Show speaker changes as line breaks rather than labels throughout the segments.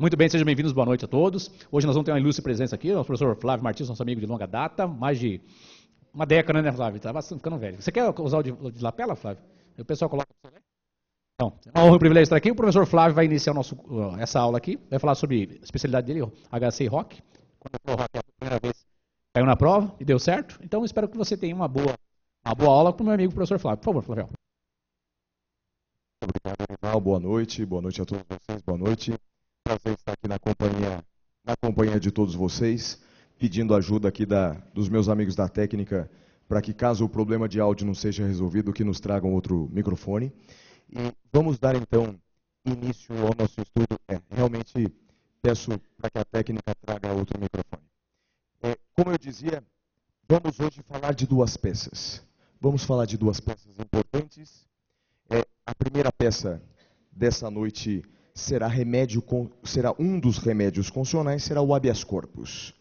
Muito bem, sejam bem-vindos, boa noite a todos. Hoje nós vamos ter uma ilustre presença aqui, o professor Flávio Martins, nosso amigo de longa data, mais de uma década, né, Flávio? Está ficando velho. Você quer usar o de lapela, Flávio? O pessoal coloca para você ver? Então, é uma honra e um privilégio estar aqui. O professor Flávio vai iniciar essa aula aqui, vai falar sobre a especialidade dele, o HC e Rock. Quando o Rock é a primeira vez caiu na prova e deu certo. Então, espero que você tenha uma boa aula com o meu amigo, o professor Flávio. Por favor, Flávio.
Obrigado, Rival. Boa noite a todos vocês, boa noite. Prazer estar aqui na companhia de todos vocês, pedindo ajuda aqui dos meus amigos da técnica, para que caso o problema de áudio não seja resolvido, que nos tragam outro microfone. E vamos dar então início ao nosso estudo. Realmente peço para que a técnica traga outro microfone. Como eu dizia, vamos hoje falar de duas peças. Vamos falar de duas peças importantes. A primeira peça dessa noite será um dos remédios constitucionais, será o habeas corpus.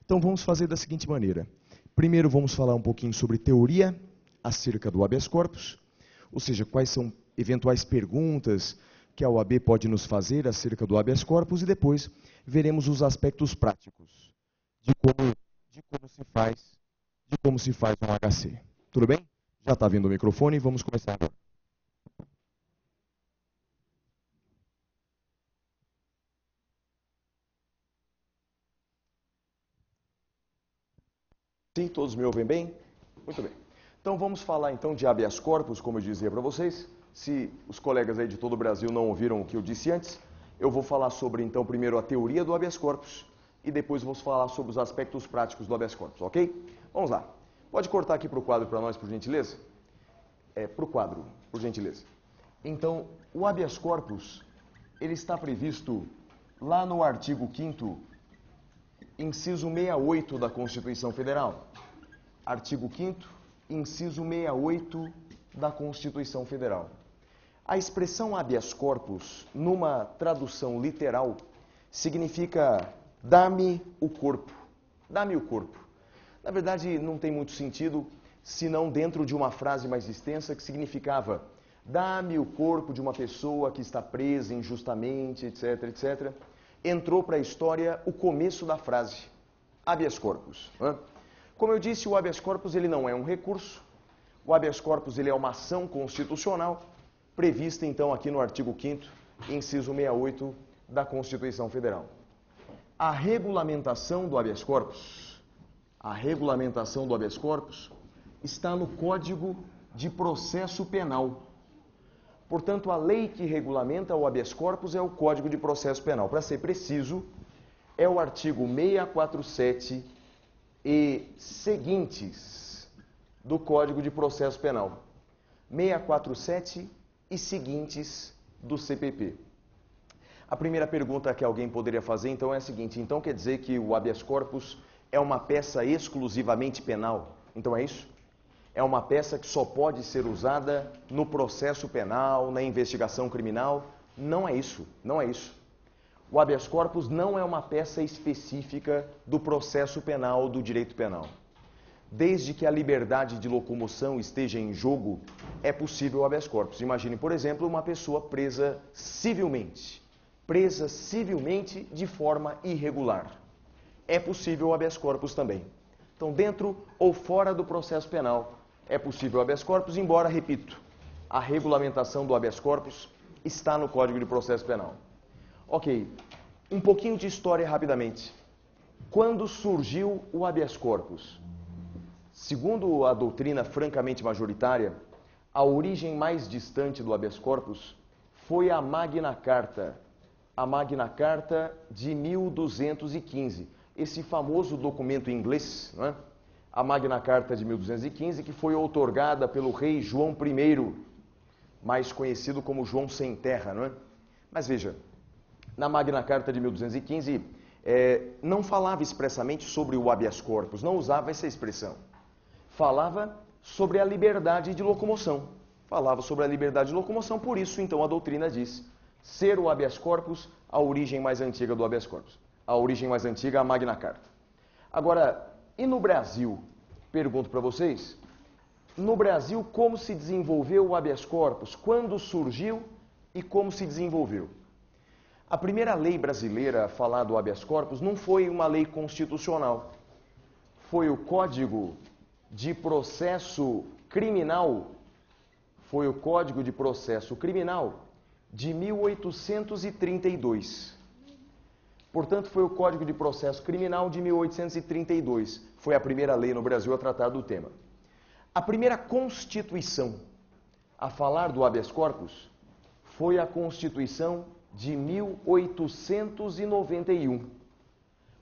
Então vamos fazer da seguinte maneira. Primeiro vamos falar um pouquinho sobre teoria acerca do habeas corpus, ou seja, quais são eventuais perguntas que a OAB pode nos fazer acerca do habeas corpus, e depois veremos os aspectos práticos de como se faz um HC. Tudo bem? Já está vindo o microfone, vamos começar agora. Sim, todos me ouvem bem? Muito bem. Então vamos falar então de habeas corpus, como eu dizia para vocês. Se os colegas aí de todo o Brasil não ouviram o que eu disse antes, eu vou falar sobre então primeiro a teoria do habeas corpus e depois vamos falar sobre os aspectos práticos do habeas corpus, ok? Vamos lá. Pode cortar aqui para o quadro para nós, por gentileza? Para o quadro, por gentileza. Então, o habeas corpus, ele está previsto lá no artigo 5º, inciso 68 da Constituição Federal. Artigo 5º, inciso 68 da Constituição Federal. A expressão habeas corpus, numa tradução literal, significa dá-me o corpo. Dá-me o corpo. Na verdade, não tem muito sentido, senão dentro de uma frase mais extensa que significava dá-me o corpo de uma pessoa que está presa injustamente, etc, etc. Entrou para a história o começo da frase, habeas corpus. Como eu disse, o habeas corpus ele não é um recurso, o habeas corpus ele é uma ação constitucional, prevista então aqui no artigo 5º, inciso 68 da Constituição Federal. A regulamentação do habeas corpus está no Código de Processo Penal. Portanto, a lei que regulamenta o habeas corpus é o Código de Processo Penal. Para ser preciso, é o artigo 647 e seguintes do Código de Processo Penal. 647 e seguintes do CPP. A primeira pergunta que alguém poderia fazer, então, é a seguinte. Então, quer dizer que o habeas corpus é uma peça exclusivamente penal? Então, é isso? É uma peça que só pode ser usada no processo penal, na investigação criminal? Não é isso, não é isso. O habeas corpus não é uma peça específica do processo penal, do direito penal. Desde que a liberdade de locomoção esteja em jogo, é possível o habeas corpus. Imagine, por exemplo, uma pessoa presa civilmente de forma irregular. É possível o habeas corpus também. Então, dentro ou fora do processo penal, é possível o habeas corpus, embora, repito, a regulamentação do habeas corpus está no Código de Processo Penal. Ok, um pouquinho de história rapidamente. Quando surgiu o habeas corpus? Segundo a doutrina francamente majoritária, a origem mais distante do habeas corpus foi a Magna Carta de 1215. Esse famoso documento inglês, não é? A Magna Carta de 1215, que foi outorgada pelo rei João I, mais conhecido como João Sem Terra, não é? Mas veja, na Magna Carta de 1215, não falava expressamente sobre o habeas corpus, não usava essa expressão. Falava sobre a liberdade de locomoção. Por isso, então, a doutrina diz ser o habeas corpus a origem mais antiga do habeas corpus. A origem mais antiga é a Magna Carta. Agora, e no Brasil? Pergunto para vocês. No Brasil, como se desenvolveu o habeas corpus? Quando surgiu e como se desenvolveu? A primeira lei brasileira a falar do habeas corpus não foi uma lei constitucional. Foi o Código de Processo Criminal. Foi o Código de Processo Criminal de 1832. Portanto, foi o Código de Processo Criminal de 1832. Foi a primeira lei no Brasil a tratar do tema. A primeira Constituição a falar do habeas corpus foi a Constituição de 1891.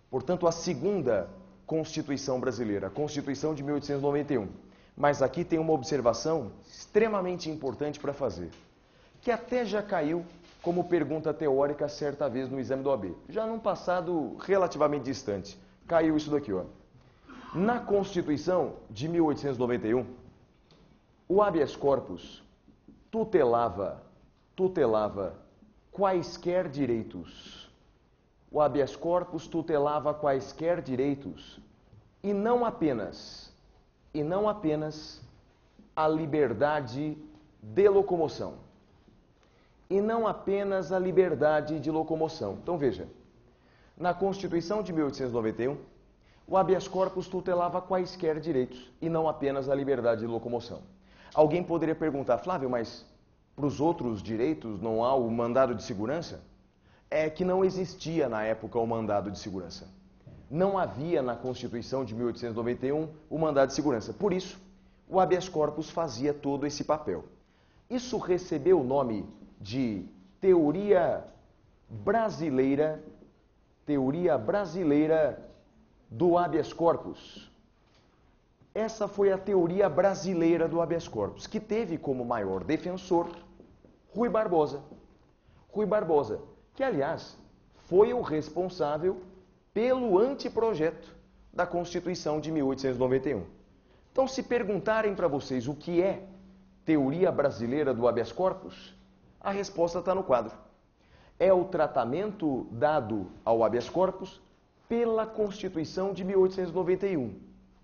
Portanto, a segunda Constituição brasileira, a Constituição de 1891. Mas aqui tem uma observação extremamente importante para fazer, que até já caiu como pergunta teórica certa vez no exame do OAB. Já num passado relativamente distante, caiu isso daqui, ó. Na Constituição de 1891, o habeas corpus tutelava quaisquer direitos. O habeas corpus tutelava quaisquer direitos e não apenas a liberdade de locomoção. E não apenas a liberdade de locomoção. Então veja, na Constituição de 1891, o habeas corpus tutelava quaisquer direitos e não apenas a liberdade de locomoção. Alguém poderia perguntar, Flávio, mas para os outros direitos não há o mandado de segurança? É que não existia na época o mandado de segurança. Não havia na Constituição de 1891 o mandado de segurança. Por isso, o habeas corpus fazia todo esse papel. Isso recebeu o nome de teoria brasileira do habeas corpus. Essa foi a teoria brasileira do habeas corpus, que teve como maior defensor Rui Barbosa. Rui Barbosa, que aliás foi o responsável pelo anteprojeto da Constituição de 1891. Então, se perguntarem para vocês o que é teoria brasileira do habeas corpus, a resposta está no quadro. É o tratamento dado ao habeas corpus pela Constituição de 1891.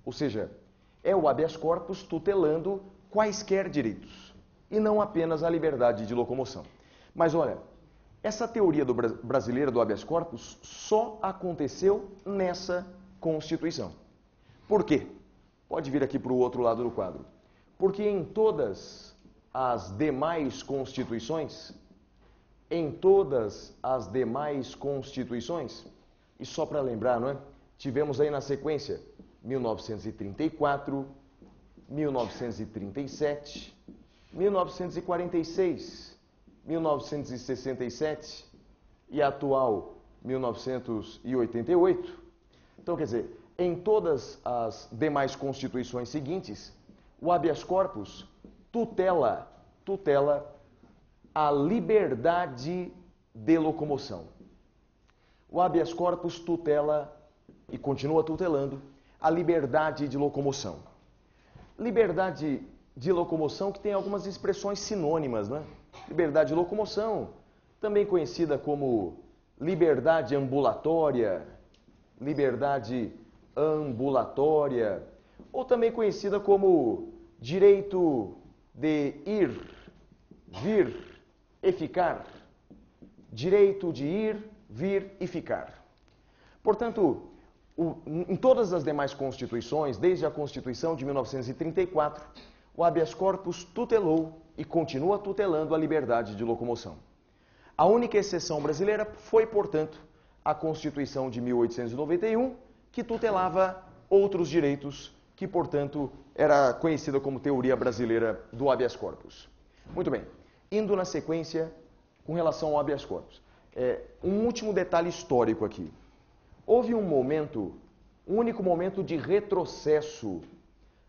Ou seja, é o habeas corpus tutelando quaisquer direitos e não apenas a liberdade de locomoção. Mas olha, essa teoria brasileira do habeas corpus só aconteceu nessa Constituição. Por quê? Pode vir aqui para o outro lado do quadro. Porque em todas as demais constituições, e só para lembrar, não é? Tivemos aí na sequência 1934, 1937, 1946, 1967 e a atual 1988. Então, quer dizer, em todas as demais constituições seguintes, o habeas corpus tutela a liberdade de locomoção. O habeas corpus tutela e continua tutelando a liberdade de locomoção. Liberdade de locomoção que tem algumas expressões sinônimas, né? Liberdade de locomoção, também conhecida como liberdade ambulatória, ou também conhecida como direito de ir, vir e ficar. Direito de ir, vir e ficar. Portanto, em todas as demais constituições, desde a Constituição de 1934, o habeas corpus tutelou e continua tutelando a liberdade de locomoção. A única exceção brasileira foi, portanto, a Constituição de 1891, que tutelava outros direitos, que, portanto, era conhecida como teoria brasileira do habeas corpus. Muito bem, indo na sequência com relação ao habeas corpus. Um último detalhe histórico aqui. Houve um único momento de retrocesso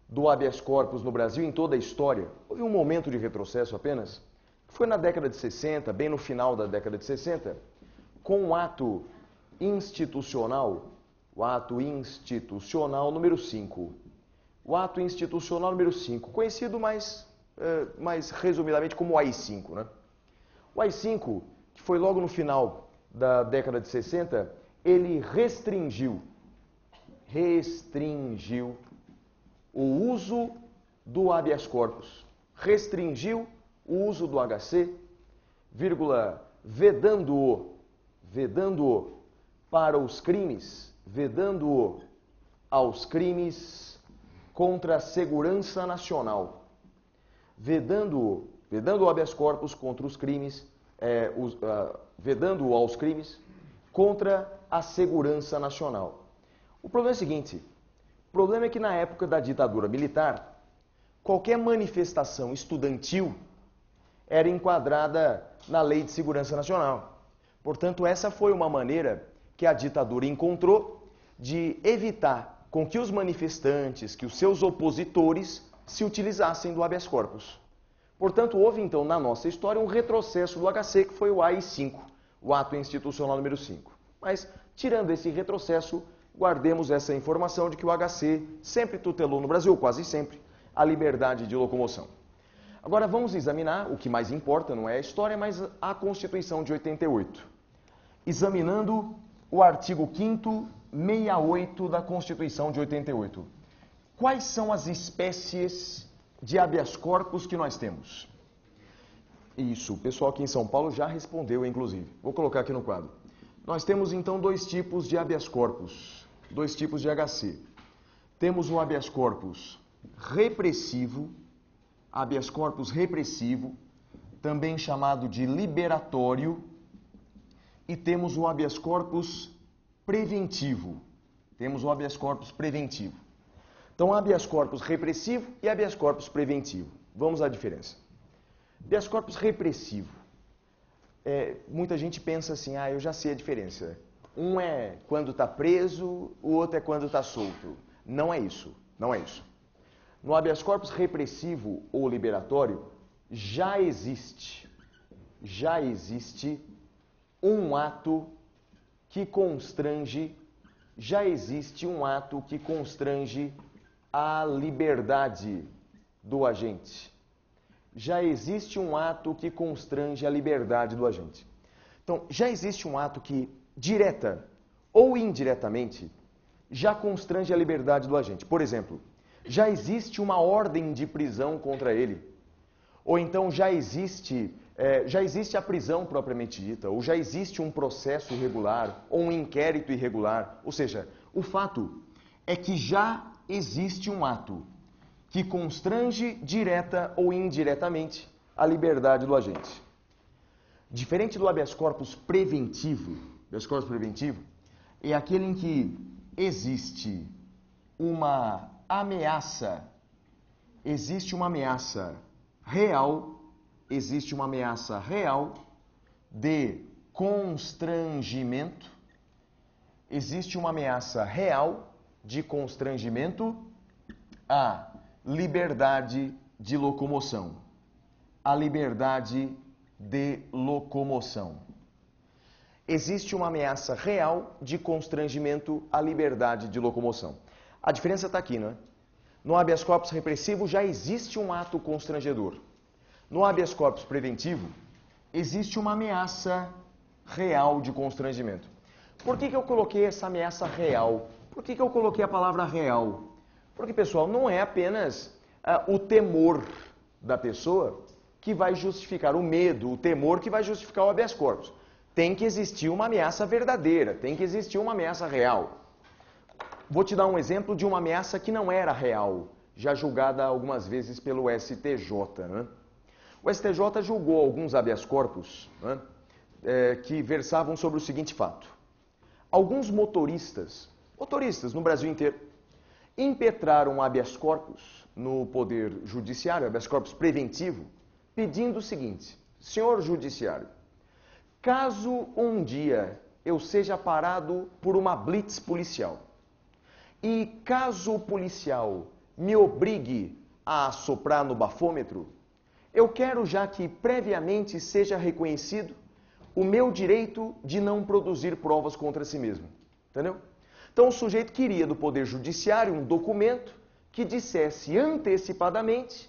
do habeas corpus no Brasil em toda a história. Houve um momento de retrocesso apenas, que foi na década de 60, bem no final da década de 60, com o ato institucional número 5. O ato institucional número 5, conhecido mais resumidamente como o AI-5, né? O AI-5, que foi logo no final da década de 60, ele restringiu o uso do habeas corpus, restringiu o uso do HC, vedando-o vedando-o para os crimes, vedando-o aos crimes contra a segurança nacional, vedando o habeas corpus contra os crimes, vedando-o aos crimes contra a segurança nacional. O problema é o seguinte, o problema é que na época da ditadura militar, qualquer manifestação estudantil era enquadrada na Lei de Segurança Nacional. Portanto, essa foi uma maneira que a ditadura encontrou de evitar com que os manifestantes, que os seus opositores, se utilizassem do habeas corpus. Portanto, houve então na nossa história um retrocesso do HC, que foi o AI-5, o ato institucional número 5. Mas, tirando esse retrocesso, guardemos essa informação de que o HC sempre tutelou no Brasil, quase sempre, a liberdade de locomoção. Agora vamos examinar, o que mais importa não é a história, mas a Constituição de 88. Examinando o artigo 5º, 68 da Constituição de 88. Quais são as espécies de habeas corpus que nós temos? Isso, o pessoal aqui em São Paulo já respondeu, inclusive. Vou colocar aqui no quadro. Nós temos então dois tipos de habeas corpus, dois tipos de HC. Temos o habeas corpus repressivo, também chamado de liberatório, e temos o habeas corpus preventivo. Então, habeas corpus repressivo e habeas corpus preventivo. Vamos à diferença. Habeas corpus repressivo. Muita gente pensa assim, eu já sei a diferença. Um é quando está preso, o outro é quando está solto. Não é isso. No habeas corpus repressivo ou liberatório, já existe um ato que constrange a liberdade do agente. Então, já existe um ato que, direta ou indiretamente, já constrange a liberdade do agente. Por exemplo, já existe uma ordem de prisão contra ele, ou então já existe a prisão propriamente dita, ou já existe um processo irregular, ou um inquérito irregular. Ou seja, o fato é que já existe um ato que constrange direta ou indiretamente a liberdade do agente. Diferente do habeas corpus preventivo, é aquele em que existe uma ameaça real de constrangimento, à liberdade de locomoção. Existe uma ameaça real de constrangimento à liberdade de locomoção. A diferença está aqui, não é? No habeas corpus repressivo já existe um ato constrangedor. No habeas corpus preventivo, existe uma ameaça real de constrangimento. Por que eu coloquei essa ameaça real? Por que eu coloquei a palavra real? Porque, pessoal, não é apenas o temor da pessoa que vai justificar o medo, o temor que vai justificar o habeas corpus. Tem que existir uma ameaça verdadeira, tem que existir uma ameaça real. Vou te dar um exemplo de uma ameaça que não era real, já julgada algumas vezes pelo STJ. Né? O STJ julgou alguns habeas corpus, né, que versavam sobre o seguinte fato. Alguns motoristas no Brasil inteiro, impetraram habeas corpus no Poder Judiciário, habeas corpus preventivo, pedindo o seguinte: senhor Judiciário, caso um dia eu seja parado por uma blitz policial, e caso o policial me obrigue a assoprar no bafômetro, eu quero já que previamente seja reconhecido o meu direito de não produzir provas contra si mesmo. Entendeu? Então o sujeito queria do Poder Judiciário um documento que dissesse antecipadamente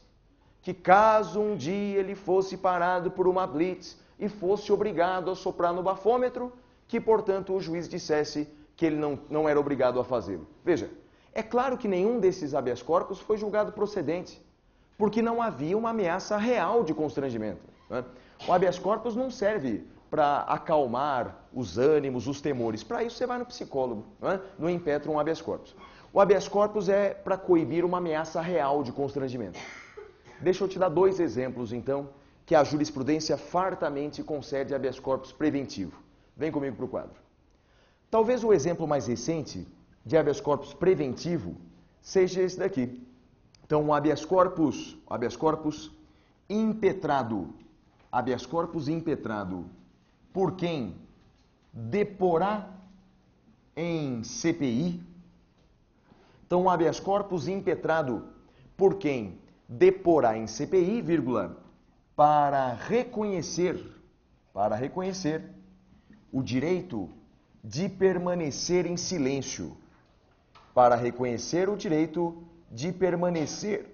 que caso um dia ele fosse parado por uma blitz e fosse obrigado a assoprar no bafômetro, que portanto o juiz dissesse que ele não era obrigado a fazê-lo. Veja, é claro que nenhum desses habeas corpus foi julgado procedente, porque não havia uma ameaça real de constrangimento. Né? O habeas corpus não serve para acalmar os ânimos, os temores. Para isso você vai no psicólogo, não é? No impetrum habeas corpus. O habeas corpus é para coibir uma ameaça real de constrangimento. Deixa eu te dar 2 exemplos, então, que a jurisprudência fartamente concede habeas corpus preventivo. Vem comigo para o quadro. Talvez o exemplo mais recente de habeas corpus preventivo seja esse daqui. Então, o habeas corpus impetrado. Habeas corpus impetrado por quem deporá em CPI. Então, o habeas corpus impetrado por quem deporá em CPI, vírgula, para reconhecer o direito de permanecer em silêncio. Para reconhecer o direito de permanecer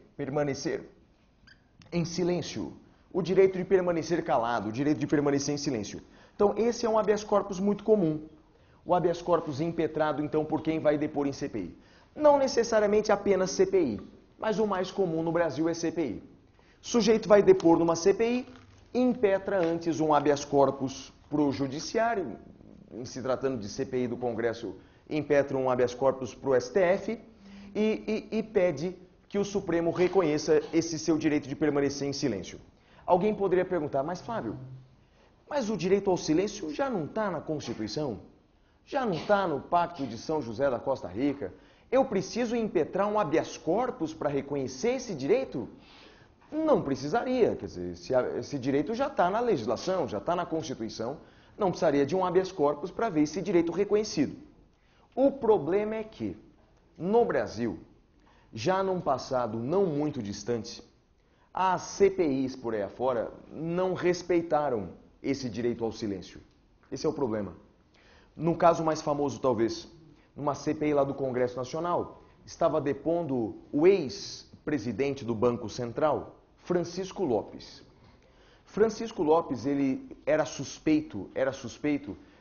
em silêncio. O direito de permanecer calado, o direito de permanecer em silêncio. Então, esse é um habeas corpus muito comum. O habeas corpus impetrado, então, por quem vai depor em CPI. Não necessariamente apenas CPI, mas o mais comum no Brasil é CPI. O sujeito vai depor numa CPI, impetra antes um habeas corpus para o judiciário, em se tratando de CPI do Congresso, impetra um habeas corpus para o STF e pede que o Supremo reconheça esse seu direito de permanecer em silêncio. Alguém poderia perguntar, mas Flávio, mas o direito ao silêncio já não está na Constituição? Já não está no Pacto de São José da Costa Rica? Eu preciso impetrar um habeas corpus para reconhecer esse direito? Não precisaria, quer dizer, esse direito já está na legislação, já está na Constituição, não precisaria de um habeas corpus para ver esse direito reconhecido. O problema é que, no Brasil, já num passado não muito distante, as CPIs por aí afora não respeitaram esse direito ao silêncio. Esse é o problema. No caso mais famoso, talvez, numa CPI lá do Congresso Nacional, estava depondo o ex-presidente do Banco Central, Francisco Lopes. Francisco Lopes, ele era suspeito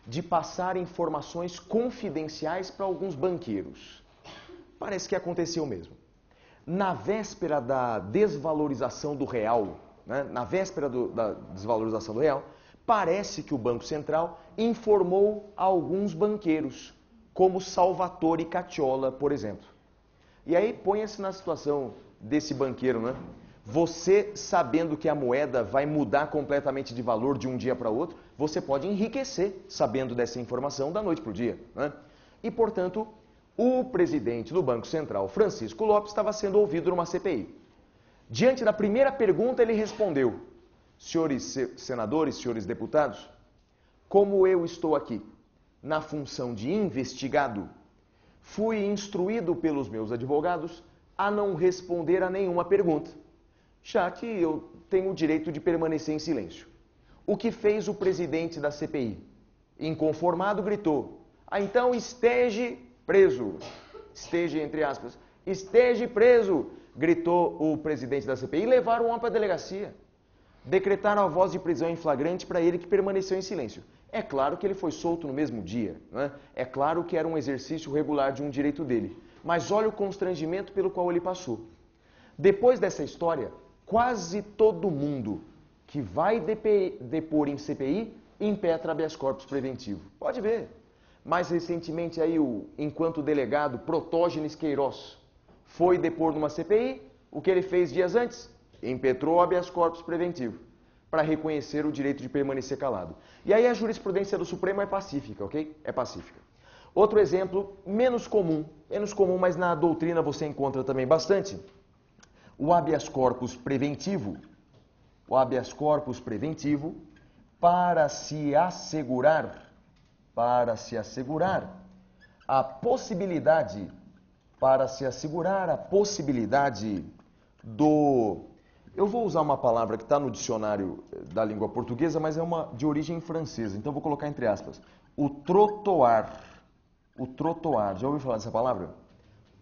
de passar informações confidenciais para alguns banqueiros. Parece que aconteceu mesmo. Na véspera da desvalorização do real, parece que o Banco Central informou a alguns banqueiros, como Salvatore Cacciola, por exemplo. E aí põe-se na situação desse banqueiro, né? Você, sabendo que a moeda vai mudar completamente de valor de um dia para outro, você pode enriquecer sabendo dessa informação da noite para o dia, né? E, portanto, o presidente do Banco Central, Francisco Lopes, estava sendo ouvido numa CPI. Diante da primeira pergunta, ele respondeu: senhores senadores, senhores deputados, como eu estou aqui na função de investigado, fui instruído pelos meus advogados a não responder a nenhuma pergunta, já que eu tenho o direito de permanecer em silêncio. O que fez o presidente da CPI? Inconformado, gritou: ah, então esteja preso. Esteja, entre aspas. Esteja preso, gritou o presidente da CPI e levaram o homem para a delegacia. Decretaram a voz de prisão em flagrante para ele, que permaneceu em silêncio. É claro que ele foi solto no mesmo dia, né? É claro que era um exercício regular de um direito dele. Mas olha o constrangimento pelo qual ele passou. Depois dessa história, quase todo mundo que vai depor em CPI impetra habeas corpus preventivo. Pode ver. Mais recentemente, aí, enquanto delegado Protógenes Queiroz foi depor numa CPI, o que ele fez dias antes? Impetrou habeas corpus preventivo, para reconhecer o direito de permanecer calado. E aí a jurisprudência do Supremo é pacífica, ok? É pacífica. Outro exemplo, menos comum, mas na doutrina você encontra também bastante, o habeas corpus preventivo. O habeas corpus preventivo para se assegurar a possibilidade do... Eu vou usar uma palavra que está no dicionário da língua portuguesa, mas é uma de origem francesa, então vou colocar entre aspas. O trottoir. O trottoir. Já ouviu falar dessa palavra?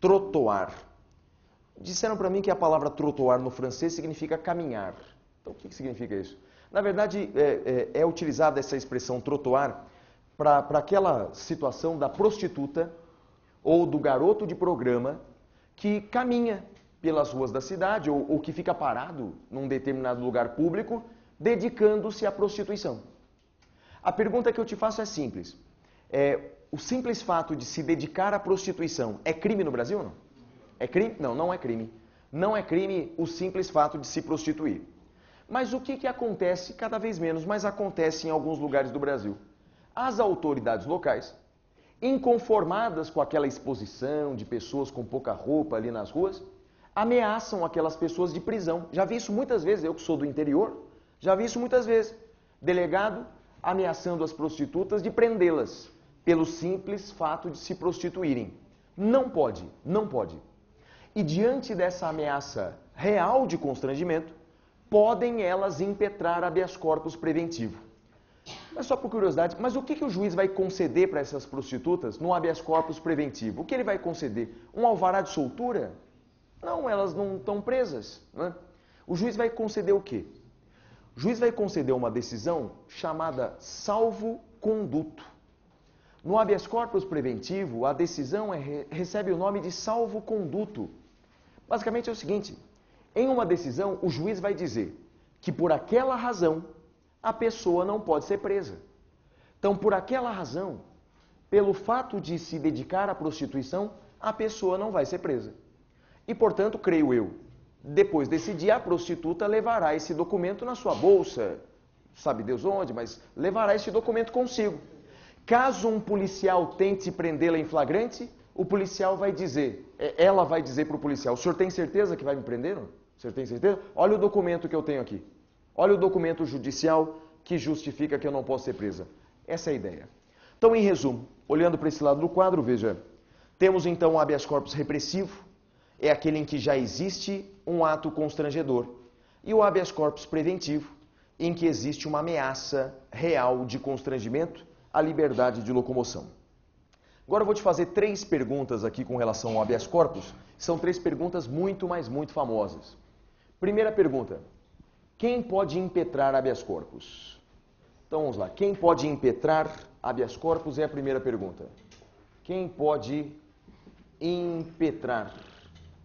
Trottoir. Disseram para mim que a palavra trottoir no francês significa caminhar. Então o que significa isso? Na verdade, é utilizada essa expressão trottoir para aquela situação da prostituta ou do garoto de programa que caminha pelas ruas da cidade ou que fica parado num determinado lugar público dedicando-se à prostituição. A pergunta que eu te faço é simples. O simples fato de se dedicar à prostituição é crime no Brasil ou não? É crime? Não, não é crime. Não é crime o simples fato de se prostituir. Mas o que acontece, cada vez menos, mas acontece em alguns lugares do Brasil? As autoridades locais, inconformadas com aquela exposição de pessoas com pouca roupa ali nas ruas, ameaçam aquelas pessoas de prisão. Já vi isso muitas vezes, eu que sou do interior, já vi isso muitas vezes. Delegado ameaçando as prostitutas de prendê-las pelo simples fato de se prostituírem. Não pode, não pode. E diante dessa ameaça real de constrangimento, podem elas impetrar habeas corpus preventivo. Mas só por curiosidade, mas o que o juiz vai conceder para essas prostitutas no habeas corpus preventivo? O que ele vai conceder? Um alvará de soltura? Não, elas não estão presas, né? O juiz vai conceder o quê? O juiz vai conceder uma decisão chamada salvo-conduto. No habeas corpus preventivo, a decisão recebe o nome de salvo-conduto. Basicamente é o seguinte, em uma decisão, o juiz vai dizer que por aquela razão a pessoa não pode ser presa. Então, por aquela razão, pelo fato de se dedicar à prostituição, a pessoa não vai ser presa. E, portanto, creio eu, depois desse dia, a prostituta levará esse documento na sua bolsa, sabe Deus onde, mas levará esse documento consigo. Caso um policial tente prendê-la em flagrante, o policial vai dizer, ela vai dizer para o policial, o senhor tem certeza que vai me prender? Não? O senhor tem certeza? Olha o documento que eu tenho aqui. Olha o documento judicial que justifica que eu não posso ser presa. Essa é a ideia. Então, em resumo, olhando para esse lado do quadro, veja, temos então o habeas corpus repressivo, é aquele em que já existe um ato constrangedor, e o habeas corpus preventivo, em que existe uma ameaça real de constrangimento à liberdade de locomoção. Agora eu vou te fazer 3 perguntas aqui com relação ao habeas corpus. São 3 perguntas muito, mas muito famosas. Primeira pergunta. Quem pode impetrar habeas corpus? Então vamos lá. Quem pode impetrar habeas corpus é a primeira pergunta. Quem pode impetrar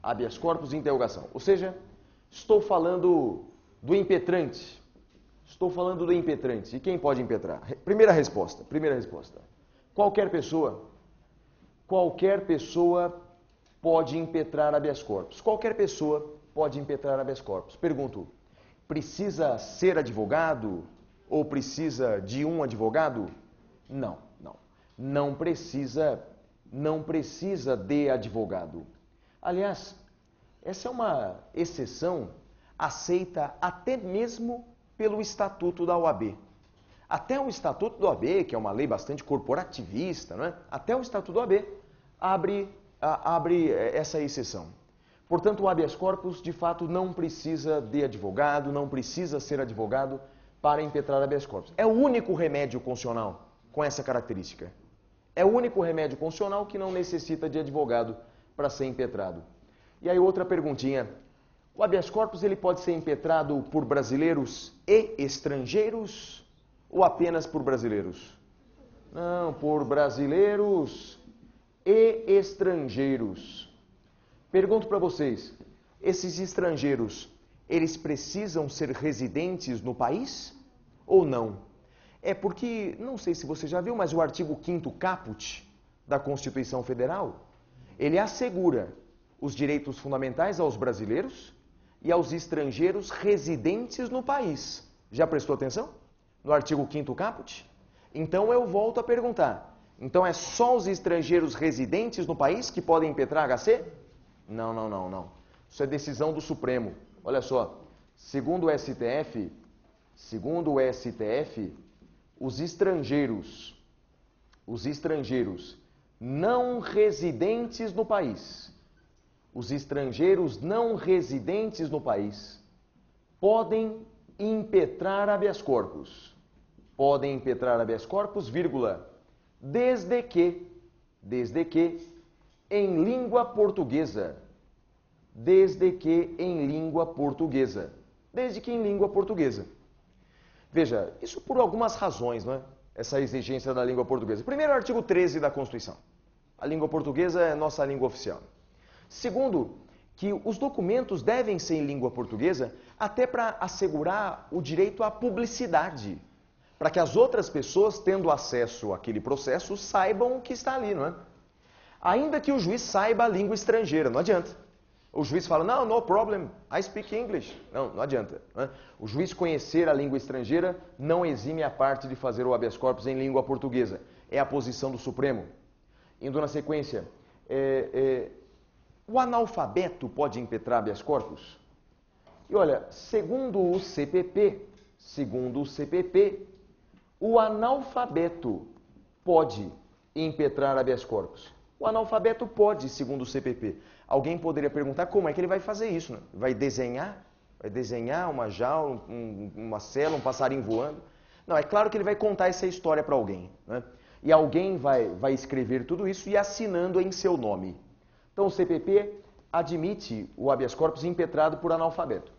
habeas corpus? Interrogação. Ou seja, estou falando do impetrante. Estou falando do impetrante. E quem pode impetrar? Primeira resposta. Qualquer pessoa pode impetrar habeas corpus. Qualquer pessoa pode impetrar habeas corpus. Pergunto, precisa ser advogado ou precisa de um advogado? Não. Não precisa de advogado. Aliás, essa é uma exceção aceita até mesmo pelo Estatuto da OAB. Até o Estatuto da OAB, que é uma lei bastante corporativista, não é? Até o Estatuto da OAB abre essa exceção. Portanto, o habeas corpus, de fato, não precisa de advogado, não precisa ser advogado para impetrar habeas corpus. É o único remédio constitucional com essa característica. É o único remédio constitucional que não necessita de advogado para ser impetrado. E aí outra perguntinha. O habeas corpus ele pode ser impetrado por brasileiros e estrangeiros ou apenas por brasileiros? Não, por brasileiros e estrangeiros. Pergunto para vocês, esses estrangeiros, eles precisam ser residentes no país ou não? É porque, não sei se você já viu, mas o artigo 5º caput da Constituição Federal, ele assegura os direitos fundamentais aos brasileiros e aos estrangeiros residentes no país. Já prestou atenção? No artigo 5º caput? Então eu volto a perguntar, então é só os estrangeiros residentes no país que podem impetrar HC? Não. Isso é decisão do Supremo. Olha só, segundo o STF, os estrangeiros não residentes no país, podem impetrar habeas corpus. Podem impetrar habeas corpus, desde que em língua portuguesa. Desde que em língua portuguesa. Veja, isso por algumas razões, não é? Essa exigência da língua portuguesa. Primeiro, o artigo 13 da Constituição. A língua portuguesa é nossa língua oficial. Segundo, que os documentos devem ser em língua portuguesa até para assegurar o direito à publicidade. para que as outras pessoas, tendo acesso àquele processo, saibam o que está ali, não é? Ainda que o juiz saiba a língua estrangeira, não adianta. O juiz fala, não, no problem, I speak English. Não, não adianta. Né? O juiz conhecer a língua estrangeira não exime a parte de fazer o habeas corpus em língua portuguesa. É a posição do Supremo. Indo na sequência, o analfabeto pode impetrar habeas corpus? E olha, segundo o CPP, o analfabeto pode impetrar habeas corpus. O analfabeto pode, segundo o CPP. Alguém poderia perguntar como é que ele vai fazer isso, né? Vai desenhar? Vai desenhar uma jaula, uma cela, um passarinho voando? Não, é claro que ele vai contar essa história para alguém, né? E alguém vai escrever tudo isso e assinando em seu nome. Então o CPP admite o habeas corpus impetrado por analfabeto.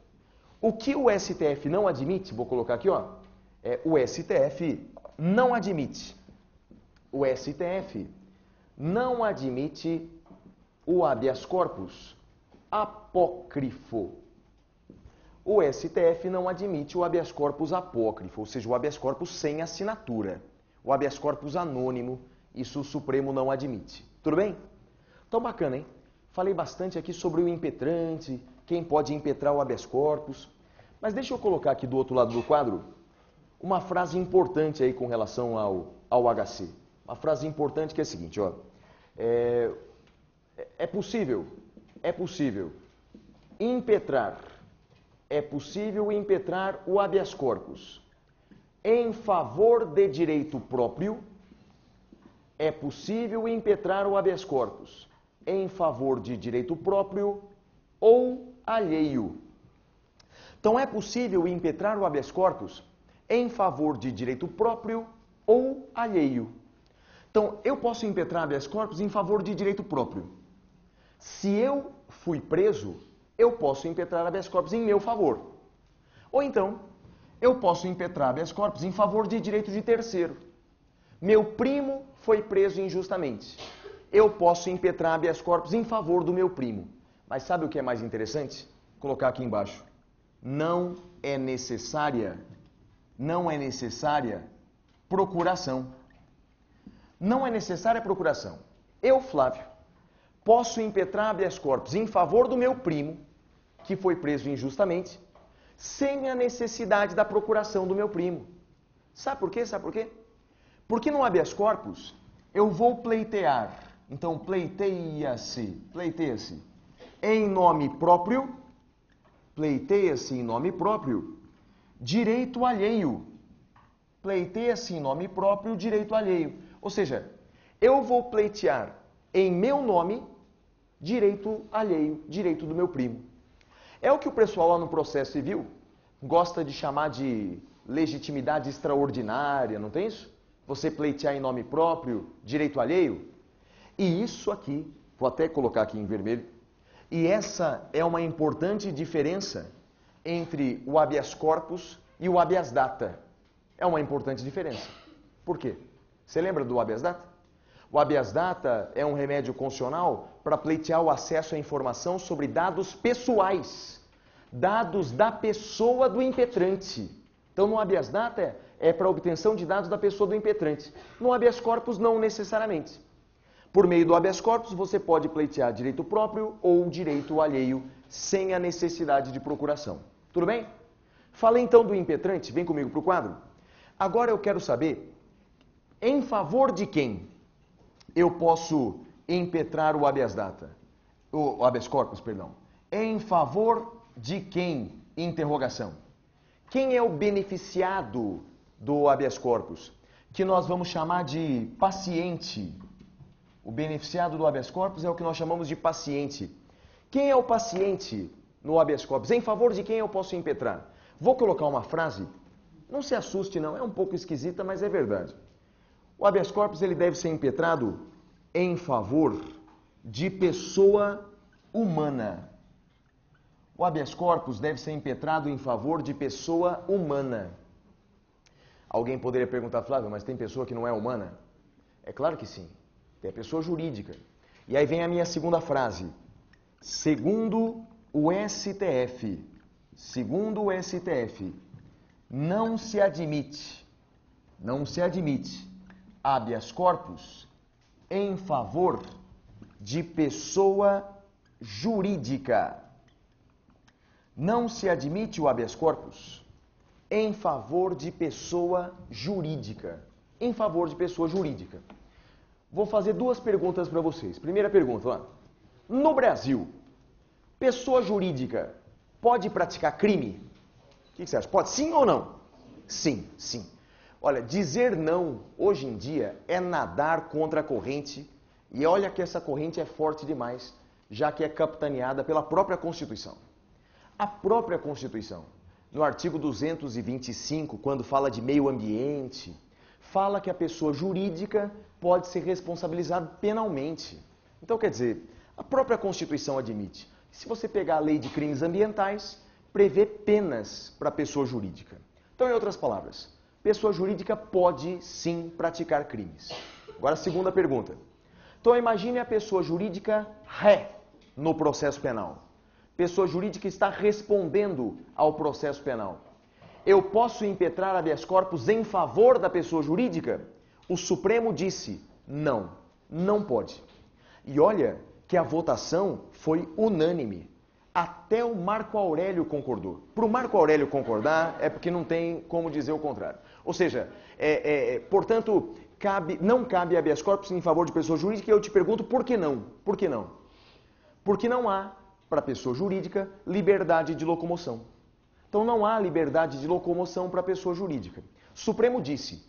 O que o STF não admite, vou colocar aqui, ó, o STF não admite. O STF não admite o habeas corpus apócrifo. O STF não admite o habeas corpus apócrifo, ou seja, o habeas corpus sem assinatura. O habeas corpus anônimo, isso o Supremo não admite. Tudo bem? Então bacana, hein? Falei bastante aqui sobre o impetrante, quem pode impetrar o habeas corpus. Mas deixa eu colocar aqui do outro lado do quadro uma frase importante aí com relação ao HC. Uma frase importante que é a seguinte, ó. É possível impetrar o habeas corpus em favor de direito próprio. É possível impetrar o habeas corpus em favor de direito próprio ou alheio. Então é possível impetrar o habeas corpus em favor de direito próprio ou alheio. Então, eu posso impetrar habeas corpus em favor de direito próprio. Se eu fui preso, eu posso impetrar habeas corpus em meu favor. Ou então, eu posso impetrar habeas corpus em favor de direito de terceiro. Meu primo foi preso injustamente. Eu posso impetrar habeas corpus em favor do meu primo. Mas sabe o que é mais interessante? Vou colocar aqui embaixo. Não é necessária procuração. Não é necessária procuração. Eu, Flávio, posso impetrar habeas corpus em favor do meu primo, que foi preso injustamente, sem a necessidade da procuração do meu primo. Sabe por quê? Porque no habeas corpus eu vou pleitear. Então, pleiteia-se em nome próprio, direito alheio. Pleiteia-se em nome próprio, direito alheio. Ou seja, eu vou pleitear em meu nome direito alheio, direito do meu primo. É o que o pessoal lá no processo civil gosta de chamar de legitimidade extraordinária, não tem isso? Você pleitear em nome próprio, direito alheio. E isso aqui, vou até colocar aqui em vermelho, e essa é uma importante diferença entre o habeas corpus e o habeas data. É uma importante diferença. Por quê? Você lembra do habeas data? O habeas data é um remédio constitucional para pleitear o acesso à informação sobre dados pessoais, dados da pessoa do impetrante. Então, no habeas data é para obtenção de dados da pessoa do impetrante. No habeas corpus, não necessariamente. Por meio do habeas corpus, você pode pleitear direito próprio ou direito alheio, sem a necessidade de procuração. Tudo bem? Falei então do impetrante, vem comigo para o quadro. Agora eu quero saber, em favor de quem eu posso impetrar o habeas data? O habeas corpus, perdão. Em favor de quem? Interrogação. Quem é o beneficiado do habeas corpus? Que nós vamos chamar de paciente. O beneficiado do habeas corpus é o que nós chamamos de paciente. Quem é o paciente no habeas corpus? Em favor de quem eu posso impetrar? Vou colocar uma frase, não se assuste não, é um pouco esquisita, mas é verdade. O habeas corpus ele deve ser impetrado em favor de pessoa humana. O habeas corpus deve ser impetrado em favor de pessoa humana. Alguém poderia perguntar, Flávio, mas tem pessoa que não é humana? É claro que sim. Tem a pessoa jurídica. E aí vem a minha segunda frase. Segundo o STF, não se admite Não se admite habeas corpus em favor de pessoa jurídica. Não se admite o habeas corpus em favor de pessoa jurídica. Em favor de pessoa jurídica. Vou fazer duas perguntas para vocês. Primeira pergunta, ó. No Brasil, pessoa jurídica pode praticar crime? O que você acha? Pode sim ou não? Sim, sim. Olha, dizer não hoje em dia é nadar contra a corrente, e olha que essa corrente é forte demais, já que é capitaneada pela própria Constituição. A própria Constituição, no artigo 225, quando fala de meio ambiente, fala que a pessoa jurídica pode ser responsabilizada penalmente. Então, quer dizer, a própria Constituição admite. Se você pegar a lei de crimes ambientais, prevê penas para a pessoa jurídica. Então, em outras palavras, pessoa jurídica pode sim praticar crimes. Agora, a segunda pergunta. Então, imagine a pessoa jurídica ré no processo penal. Pessoa jurídica está respondendo ao processo penal. Eu posso impetrar habeas corpus em favor da pessoa jurídica? O Supremo disse não, não pode. E olha que a votação foi unânime. Até o Marco Aurélio concordou. Para o Marco Aurélio concordar é porque não tem como dizer o contrário. Ou seja, portanto, não cabe habeas corpus em favor de pessoa jurídica, e eu te pergunto por que não? Por que não? Porque não há, para a pessoa jurídica, liberdade de locomoção. Então não há liberdade de locomoção para a pessoa jurídica. O Supremo disse,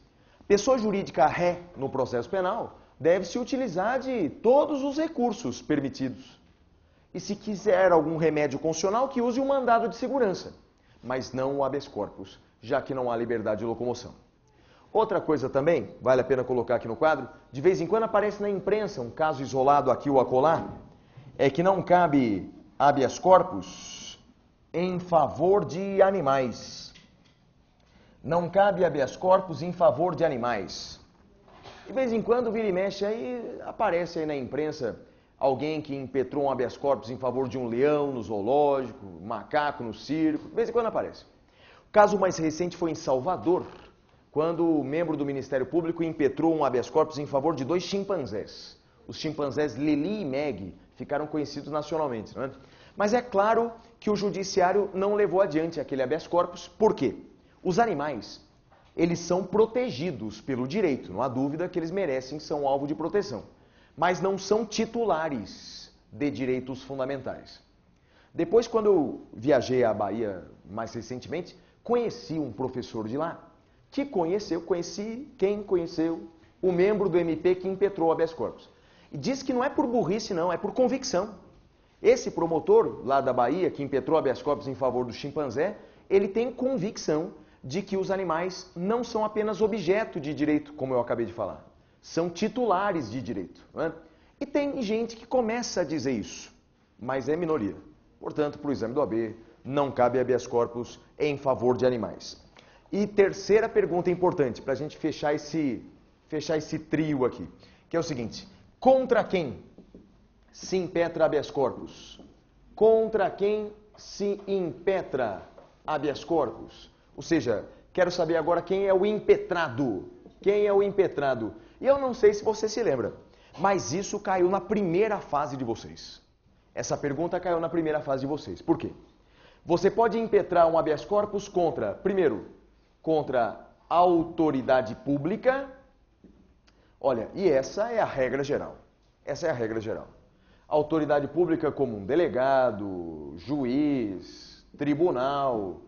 pessoa jurídica ré no processo penal deve-se utilizar de todos os recursos permitidos. E se quiser algum remédio constitucional, que use um mandado de segurança, mas não o habeas corpus, já que não há liberdade de locomoção. Outra coisa também, vale a pena colocar aqui no quadro, de vez em quando aparece na imprensa um caso isolado aqui ou acolá, é que não cabe habeas corpus em favor de animais. Não cabe habeas corpus em favor de animais. De vez em quando, vira e mexe, aí aparece aí na imprensa alguém que impetrou um habeas corpus em favor de um leão no zoológico, macaco no circo, de vez em quando aparece. O caso mais recente foi em Salvador, quando o membro do Ministério Público impetrou um habeas corpus em favor de 2 chimpanzés. Os chimpanzés Lili e Meg ficaram conhecidos nacionalmente, não é? Mas é claro que o judiciário não levou adiante aquele habeas corpus. Por quê? Os animais, eles são protegidos pelo direito, não há dúvida que eles merecem, são alvo de proteção, mas não são titulares de direitos fundamentais. Depois, quando eu viajei à Bahia mais recentemente, conheci um professor de lá, que quem conheceu o membro do MP que impetrou o habeas corpus. E disse que não é por burrice não, é por convicção. Esse promotor lá da Bahia, que impetrou habeas corpus em favor do chimpanzé, ele tem convicção de que os animais não são apenas objeto de direito, como eu acabei de falar. São titulares de direito. Não é? E tem gente que começa a dizer isso, mas é minoria. Portanto, para o exame do AB, não cabe habeas corpus em favor de animais. E terceira pergunta importante, para a gente fechar esse trio aqui, que é o seguinte: contra quem se impetra habeas corpus? Contra quem se impetra habeas corpus? Ou seja, quero saber agora quem é o impetrado. Quem é o impetrado? E eu não sei se você se lembra, mas isso caiu na primeira fase de vocês. Essa pergunta caiu na primeira fase de vocês. Por quê? Você pode impetrar um habeas corpus contra, primeiro, contra a autoridade pública. Olha, e essa é a regra geral. Essa é a regra geral. Autoridade pública como um delegado, juiz, tribunal.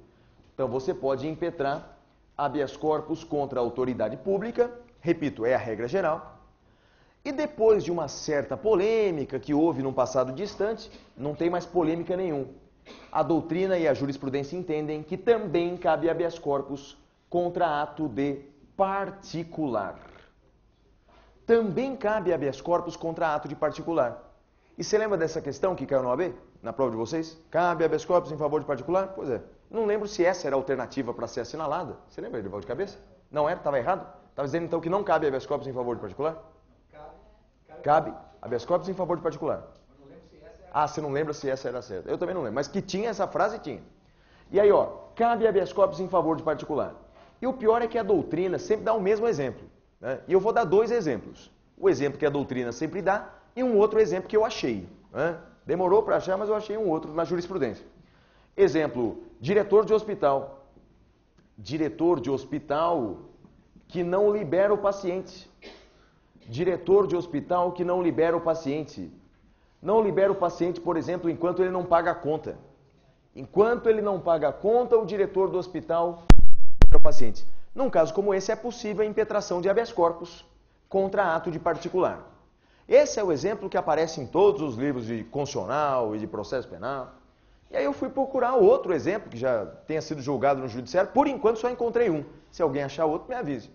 Então você pode impetrar habeas corpus contra a autoridade pública. Repito, é a regra geral. E depois de uma certa polêmica que houve num passado distante, não tem mais polêmica nenhuma. A doutrina e a jurisprudência entendem que também cabe habeas corpus contra ato de particular. Também cabe habeas corpus contra ato de particular. E você lembra dessa questão que caiu no AB, na prova de vocês? Cabe habeas corpus em favor de particular? Pois é. Não lembro se essa era a alternativa para ser assinalada. Você lembra, Edivaldo, de cabeça? Não era? Estava errado? Estava dizendo então que não cabe habeas corpus em favor de particular? Cabe habeas corpus em favor de particular. Ah, você não lembra se essa era certa. Eu também não lembro, mas que tinha essa frase, tinha. E aí, ó, cabe habeas corpus em favor de particular. E o pior é que a doutrina sempre dá o mesmo exemplo, né? E eu vou dar dois exemplos. O exemplo que a doutrina sempre dá e um outro exemplo que eu achei, né? Demorou para achar, mas eu achei um outro na jurisprudência. Exemplo, diretor de hospital. Diretor de hospital que não libera o paciente. Diretor de hospital que não libera o paciente. Não libera o paciente, por exemplo, enquanto ele não paga a conta. Enquanto ele não paga a conta, o diretor do hospital libera o paciente. Num caso como esse, é possível a impetração de habeas corpus contra ato de particular. Esse é o exemplo que aparece em todos os livros de constitucional e de processo penal. E aí eu fui procurar outro exemplo que já tenha sido julgado no judiciário. Por enquanto só encontrei um. Se alguém achar outro, me avise.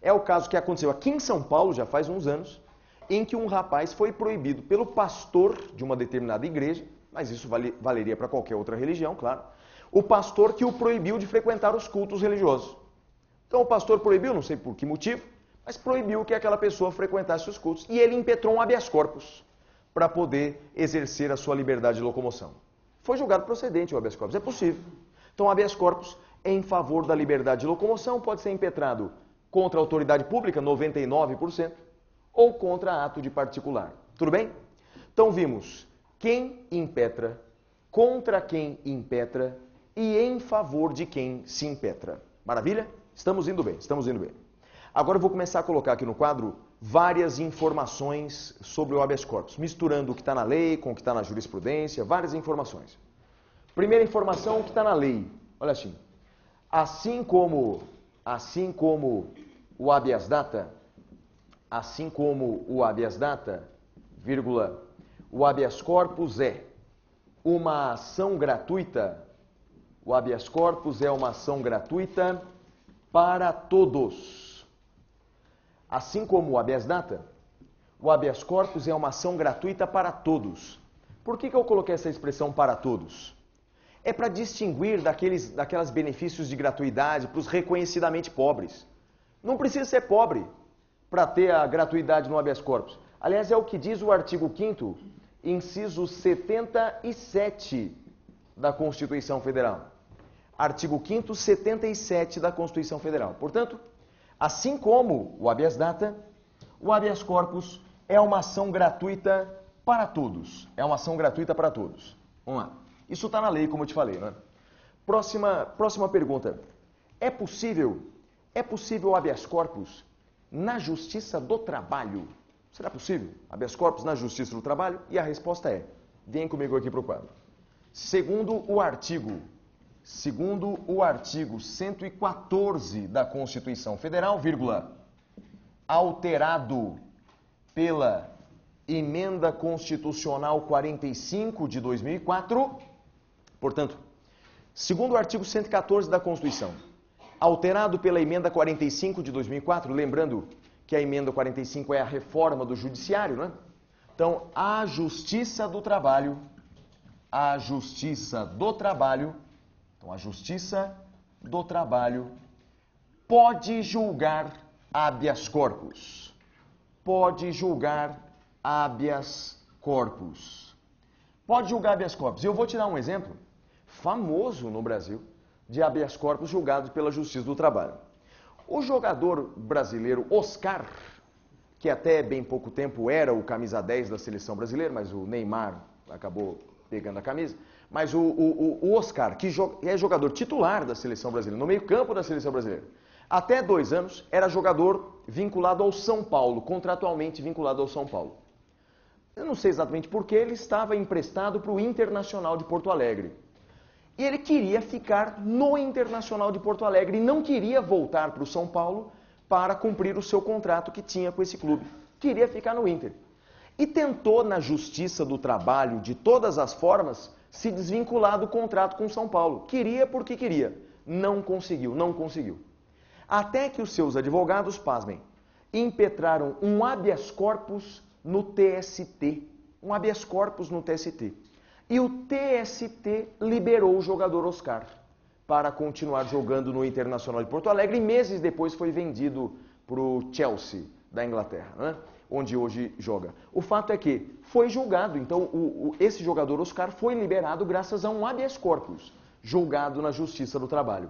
É o caso que aconteceu aqui em São Paulo, já faz uns anos, em que um rapaz foi proibido pelo pastor de uma determinada igreja, mas isso valeria para qualquer outra religião, claro, o pastor que o proibiu de frequentar os cultos religiosos. Então o pastor proibiu, não sei por que motivo, mas proibiu que aquela pessoa frequentasse os cultos. E ele impetrou um habeas corpus para poder exercer a sua liberdade de locomoção. Foi julgado procedente o habeas corpus, é possível. Então o habeas corpus é em favor da liberdade de locomoção, pode ser impetrado contra a autoridade pública, 99%, ou contra ato de particular. Tudo bem? Então vimos quem impetra, contra quem impetra e em favor de quem se impetra. Maravilha? Estamos indo bem, estamos indo bem. Agora eu vou começar a colocar aqui no quadro várias informações sobre o habeas corpus, misturando o que está na lei com o que está na jurisprudência, várias informações. Primeira informação, o que está na lei. Olha assim, assim como o habeas data, vírgula, o habeas corpus é uma ação gratuita, o habeas corpus é uma ação gratuita para todos. Assim como o habeas data, o habeas corpus é uma ação gratuita para todos. Por que eu coloquei essa expressão para todos? É para distinguir daquelas benefícios de gratuidade para os reconhecidamente pobres. Não precisa ser pobre para ter a gratuidade no habeas corpus. Aliás, é o que diz o artigo 5º, inciso 77 da Constituição Federal. Artigo 5º, 77 da Constituição Federal. Portanto, assim como o habeas data, o habeas corpus é uma ação gratuita para todos. É uma ação gratuita para todos. Vamos lá. Isso está na lei, como eu te falei, né? Próxima pergunta. É possível o habeas corpus na Justiça do Trabalho? Será possível habeas corpus na Justiça do Trabalho? E a resposta é, vem comigo aqui para o quadro. Segundo o artigo 114 da Constituição Federal, vírgula, alterado pela Emenda Constitucional 45 de 2004, portanto, segundo o artigo 114 da Constituição, alterado pela Emenda 45 de 2004, lembrando que a Emenda 45 é a reforma do Judiciário, né? Então, a Justiça do Trabalho, pode julgar habeas corpus. Pode julgar habeas corpus. E eu vou te dar um exemplo famoso no Brasil de habeas corpus julgados pela Justiça do Trabalho. O jogador brasileiro Oscar, que até bem pouco tempo era o camisa 10 da seleção brasileira, mas o Neymar acabou pegando a camisa, mas o Oscar, que é jogador titular da seleção brasileira, no meio-campo da seleção brasileira, até 2 anos era jogador vinculado ao São Paulo, contratualmente vinculado ao São Paulo. Eu não sei exatamente por que ele estava emprestado para o Internacional de Porto Alegre. E ele queria ficar no Internacional de Porto Alegre e não queria voltar para o São Paulo para cumprir o seu contrato que tinha com esse clube. Queria ficar no Inter. E tentou na Justiça do Trabalho, de todas as formas, se desvincular do contrato com o São Paulo. Queria porque queria. Não conseguiu. Até que os seus advogados, pasmem, impetraram um habeas corpus no TST. E o TST liberou o jogador Oscar para continuar jogando no Internacional de Porto Alegre e meses depois foi vendido para o Chelsea da Inglaterra, né? Onde hoje joga. O fato é que foi julgado, então esse jogador Oscar foi liberado graças a um habeas corpus julgado na Justiça do Trabalho.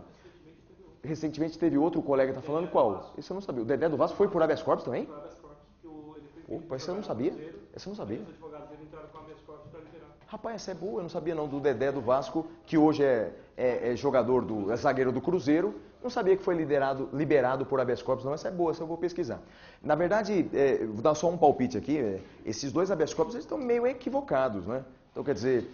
recentemente teve outro colega que tá falando, qual? Esse eu não sabia. O Dedé do Vasco foi por habeas corpus também?
Por habeas corpus, que ele foi
Opa, esse eu não sabia. Esse eu não sabia.
Os advogados dele entraram com habeas corpus para liberar.
Rapaz, essa é boa, eu não sabia não, do Dedé do Vasco, que hoje é jogador, é zagueiro do Cruzeiro. Não sabia que foi liberado por habeas corpus, não. Essa é boa, essa eu vou pesquisar. Na verdade, vou dar só um palpite aqui, esses dois habeas corpus eles estão meio equivocados, né? Então, quer dizer,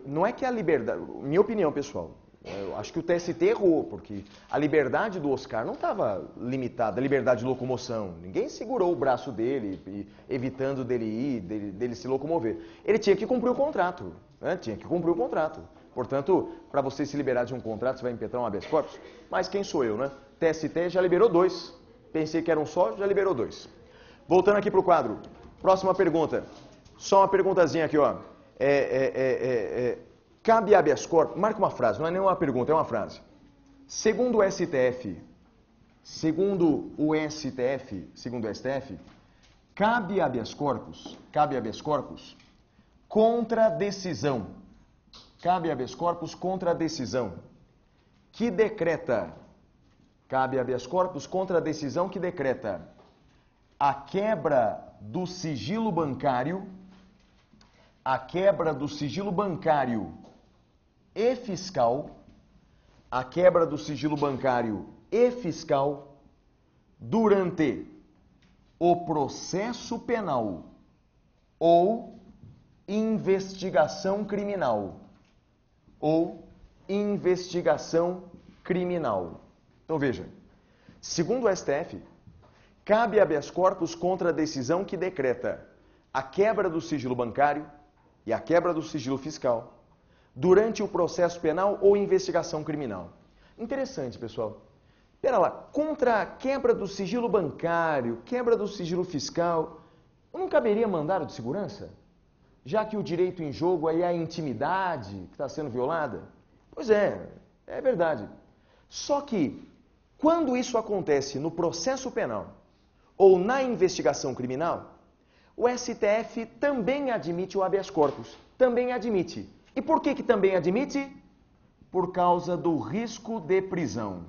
não é que a liberdade, minha opinião pessoal, eu acho que o TST errou, porque a liberdade do Oscar não estava limitada, a liberdade de locomoção. Ninguém segurou o braço dele, evitando dele ir, dele se locomover. Ele tinha que cumprir o contrato, né? Tinha que cumprir o contrato. Portanto, para você se liberar de um contrato, você vai impetrar um habeas corpus. Mas quem sou eu, né? TST já liberou 2. Pensei que era um só, já liberou 2. Voltando aqui para o quadro. Próxima pergunta. Só uma perguntazinha aqui, ó. Cabe habeas corpus, marca uma frase, não é nenhuma pergunta, é uma frase. Segundo o STF, cabe habeas corpus contra decisão. Cabe habeas corpus contra a decisão que decreta. Cabe habeas corpus contra a decisão que decreta a quebra do sigilo bancário, e fiscal, a quebra do sigilo bancário e fiscal durante o processo penal ou investigação criminal. Então veja, segundo o STF, cabe habeas corpus contra a decisão que decreta a quebra do sigilo bancário e a quebra do sigilo fiscal durante o processo penal ou investigação criminal. Interessante, pessoal. Pera lá, contra a quebra do sigilo bancário, quebra do sigilo fiscal, não caberia mandado de segurança? Já que o direito em jogo aí é a intimidade que está sendo violada? Pois é verdade. Só que, quando isso acontece no processo penal ou na investigação criminal, o STF também admite o habeas corpus. Também admite. E por que também admite? Por causa do risco de prisão.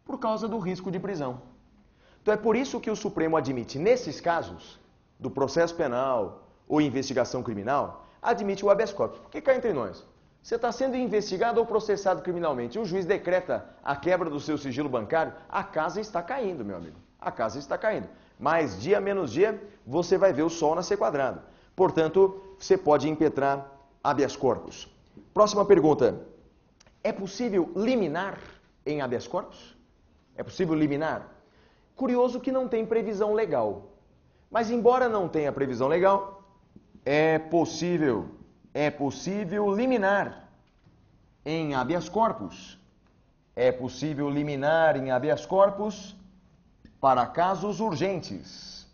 Por causa do risco de prisão. Então é por isso que o Supremo admite, nesses casos, do processo penal ou investigação criminal, admite o habeas corpus. Porque cá entre nós, você está sendo investigado ou processado criminalmente, o juiz decreta a quebra do seu sigilo bancário, a casa está caindo, meu amigo. A casa está caindo. Mas dia menos dia, você vai ver o sol nascer quadrado. Portanto, você pode impetrar habeas corpus. Próxima pergunta. É possível liminar em habeas corpus? É possível liminar? Curioso que não tem previsão legal. Mas embora não tenha previsão legal, é possível liminar em habeas corpus. É possível liminar em habeas corpus para casos urgentes.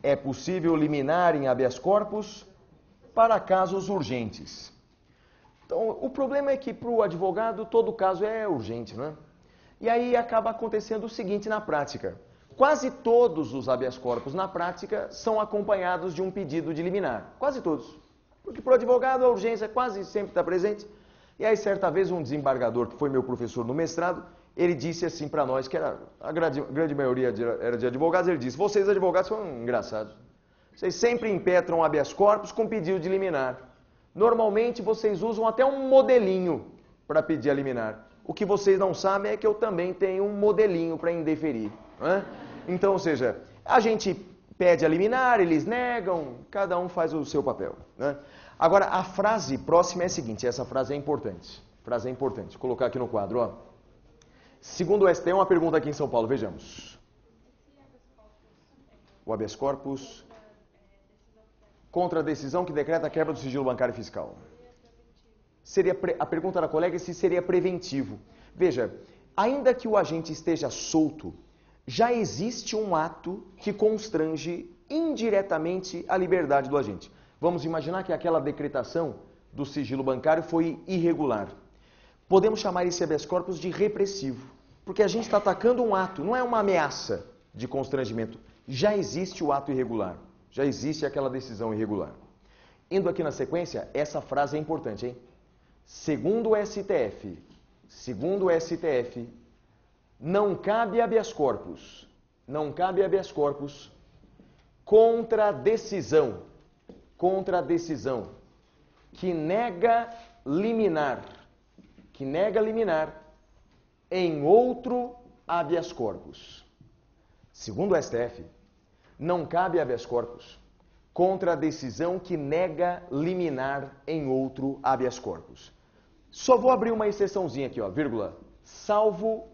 É possível liminar em habeas corpus para casos urgentes. Então, o problema é que para o advogado todo caso é urgente, não é? E aí acaba acontecendo o seguinte na prática. Quase todos os habeas corpus na prática são acompanhados de um pedido de liminar. Quase todos. Porque para o advogado a urgência quase sempre está presente. E aí certa vez um desembargador que foi meu professor no mestrado, ele disse assim para nós, que era a grande maioria era de advogados, ele disse: vocês advogados são engraçados. Vocês sempre impetram habeas corpus com pedido de liminar. Normalmente vocês usam até um modelinho para pedir a liminar. O que vocês não sabem é que eu também tenho um modelinho para indeferir. Né? Então, ou seja, a gente pede a liminar, eles negam, cada um faz o seu papel. Né? Agora, a frase próxima é a seguinte, essa frase é importante. Frase é importante, vou colocar aqui no quadro. Ó. Segundo o STF, tem uma pergunta aqui em São Paulo, vejamos. O habeas corpus contra a decisão que decreta a quebra do sigilo bancário e fiscal. A pergunta da colega é se seria preventivo. Veja, ainda que o agente esteja solto, já existe um ato que constrange indiretamente a liberdade do agente. Vamos imaginar que aquela decretação do sigilo bancário foi irregular. Podemos chamar esse habeas corpus de repressivo, porque a gente está atacando um ato, não é uma ameaça de constrangimento. Já existe o ato irregular. Já existe aquela decisão irregular. Indo aqui na sequência, essa frase é importante, hein? Segundo o STF, segundo o STF, não cabe habeas corpus, contra decisão que nega liminar em outro habeas corpus. Segundo o STF, não cabe habeas corpus contra a decisão que nega liminar em outro habeas corpus. Só vou abrir uma exceçãozinha aqui, ó, vírgula, salvo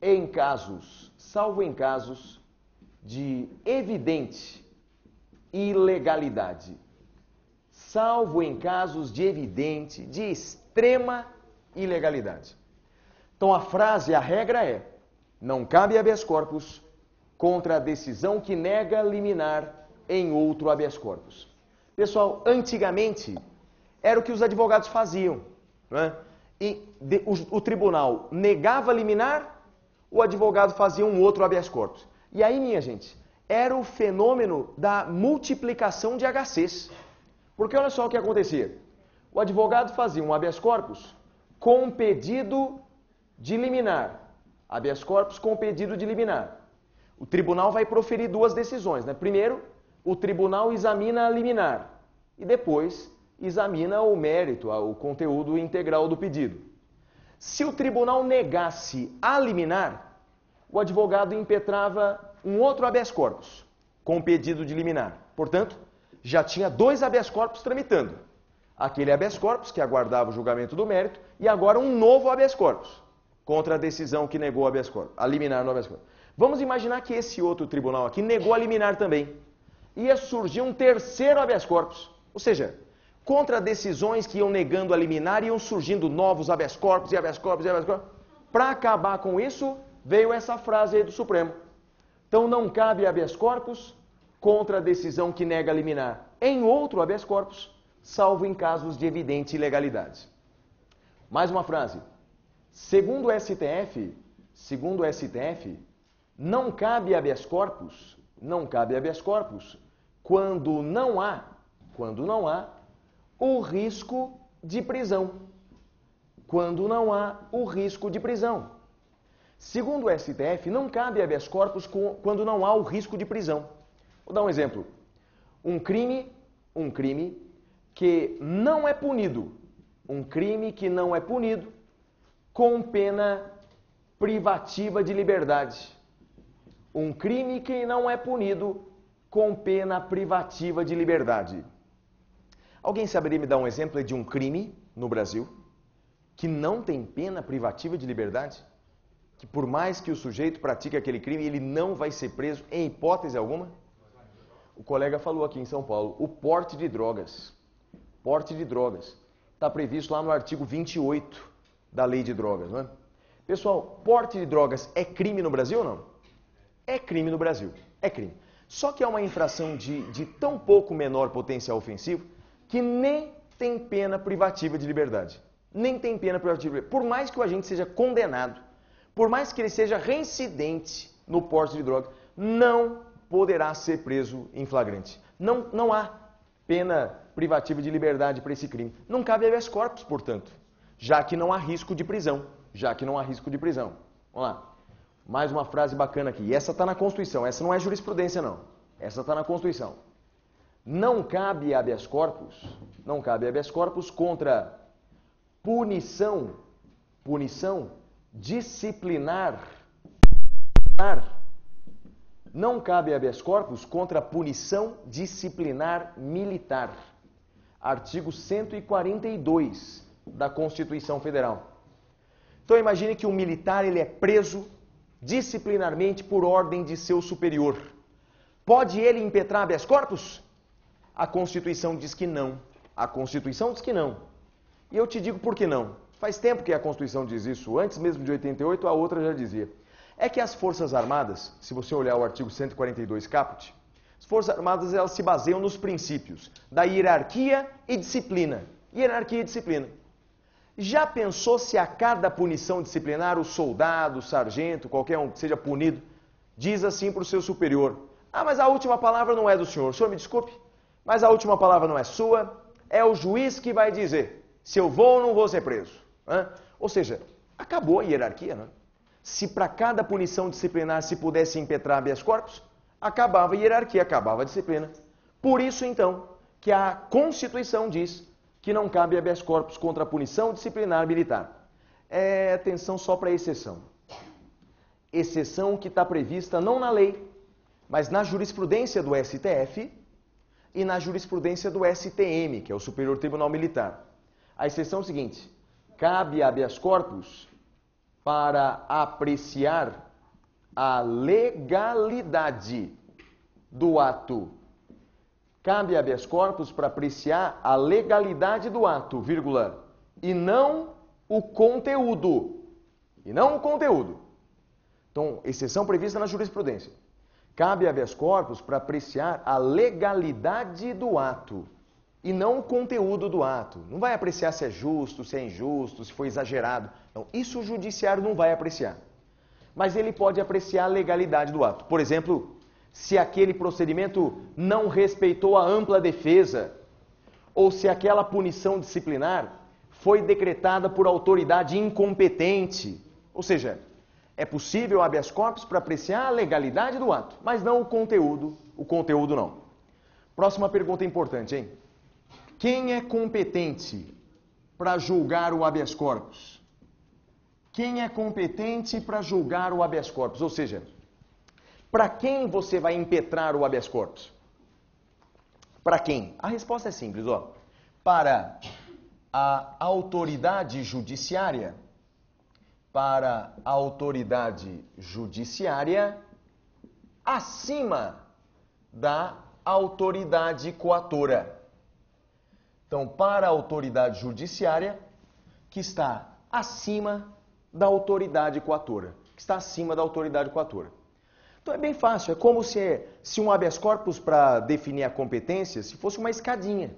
em casos de evidente ilegalidade. Salvo em casos de evidente, de extrema ilegalidade. Então a regra é, não cabe habeas corpus contra a decisão que nega liminar em outro habeas corpus. Pessoal, antigamente era o que os advogados faziam, né? O tribunal negava liminar, o advogado fazia um outro habeas corpus. E aí, minha gente, era o fenômeno da multiplicação de HCs. Porque olha só o que acontecia. O advogado fazia um habeas corpus com pedido de liminar. Habeas corpus com pedido de liminar. O tribunal vai proferir duas decisões, né? Primeiro, o tribunal examina a liminar e depois examina o mérito, o conteúdo integral do pedido. Se o tribunal negasse a liminar, o advogado impetrava um outro habeas corpus com pedido de liminar. Portanto, já tinha dois habeas corpus tramitando. Aquele habeas corpus que aguardava o julgamento do mérito e agora um novo habeas corpus contra a decisão que negou a liminar no habeas corpus. Vamos imaginar que esse outro tribunal aqui negou a liminar também. Ia surgir um terceiro habeas corpus. Ou seja, contra decisões que iam negando a liminar, iam surgindo novos habeas corpus e habeas corpus e habeas corpus. Para acabar com isso, veio essa frase aí do Supremo. Então não cabe habeas corpus contra a decisão que nega a liminar em outro habeas corpus, salvo em casos de evidente ilegalidade. Mais uma frase. Segundo o STF, não cabe habeas corpus quando não há o risco de prisão. Segundo o STF, não cabe habeas corpus quando não há o risco de prisão. Vou dar um exemplo. Um crime que não é punido. Com pena privativa de liberdade. Um crime que não é punido com pena privativa de liberdade. Alguém saberia me dar um exemplo de um crime no Brasil que não tem pena privativa de liberdade? Que por mais que o sujeito pratique aquele crime, ele não vai ser preso em hipótese alguma? O colega falou aqui em São Paulo, o porte de drogas. Está previsto lá no artigo 28 da Lei de Drogas, não é? Pessoal, porte de drogas é crime no Brasil ou não? É crime no Brasil, é crime. Só que é uma infração de tão pouco menor potencial ofensivo que nem tem pena privativa de liberdade. Por mais que o agente seja condenado, por mais que ele seja reincidente no porte de drogas, não poderá ser preso em flagrante. Não há pena privativa de liberdade para esse crime. Não cabe habeas corpus, portanto, já que não há risco de prisão. Vamos lá. Mais uma frase bacana aqui. E essa está na Constituição. Essa não é jurisprudência, não. Essa está na Constituição. Não cabe habeas corpus contra punição disciplinar. Não cabe habeas corpus contra punição disciplinar militar. Artigo 142 da Constituição Federal. Então imagine que um militar ele é preso disciplinarmente por ordem de seu superior. Pode ele impetrar habeas corpus? A Constituição diz que não. E eu te digo por que não. Faz tempo que a Constituição diz isso. Antes mesmo de 88, a outra já dizia. É que as Forças Armadas, se você olhar o artigo 142 caput, as Forças Armadas elas se baseiam nos princípios da hierarquia e disciplina. Já pensou se a cada punição disciplinar, o soldado, o sargento, qualquer um que seja punido, diz assim para o seu superior, mas a última palavra não é do senhor me desculpe, mas a última palavra não é sua, é o juiz que vai dizer se eu vou ou não vou ser preso. Ou seja, acabou a hierarquia, né? Se para cada punição disciplinar se pudesse impetrar habeas corpus, acabava a hierarquia, acabava a disciplina. Por isso, então, que a Constituição diz que não cabe habeas corpus contra a punição disciplinar militar. Atenção só para a exceção. Exceção que está prevista não na lei, mas na jurisprudência do STF e na jurisprudência do STM, que é o Superior Tribunal Militar. A exceção é o seguinte: cabe habeas corpus para apreciar a legalidade do ato. Cabe habeas corpus para apreciar a legalidade do ato, vírgula, e não o conteúdo. E não o conteúdo. Então, exceção prevista na jurisprudência. Cabe habeas corpus para apreciar a legalidade do ato e não o conteúdo do ato. Não vai apreciar se é justo, se é injusto, se foi exagerado. Não, isso o judiciário não vai apreciar. Mas ele pode apreciar a legalidade do ato. Por exemplo, se aquele procedimento não respeitou a ampla defesa, ou se aquela punição disciplinar foi decretada por autoridade incompetente. Ou seja, é possível habeas corpus para apreciar a legalidade do ato, mas não o conteúdo não. Próxima pergunta importante, hein? Quem é competente para julgar o habeas corpus? Quem é competente para julgar o habeas corpus? Ou seja, para quem você vai impetrar o habeas corpus? Para quem? A resposta é simples, ó. Para a autoridade judiciária. Para a autoridade judiciária acima da autoridade coatora. Então, para a autoridade judiciária que está acima da autoridade coatora. Que está acima da autoridade coatora. Então é bem fácil, é como se um habeas corpus para definir a competência, se fosse uma escadinha.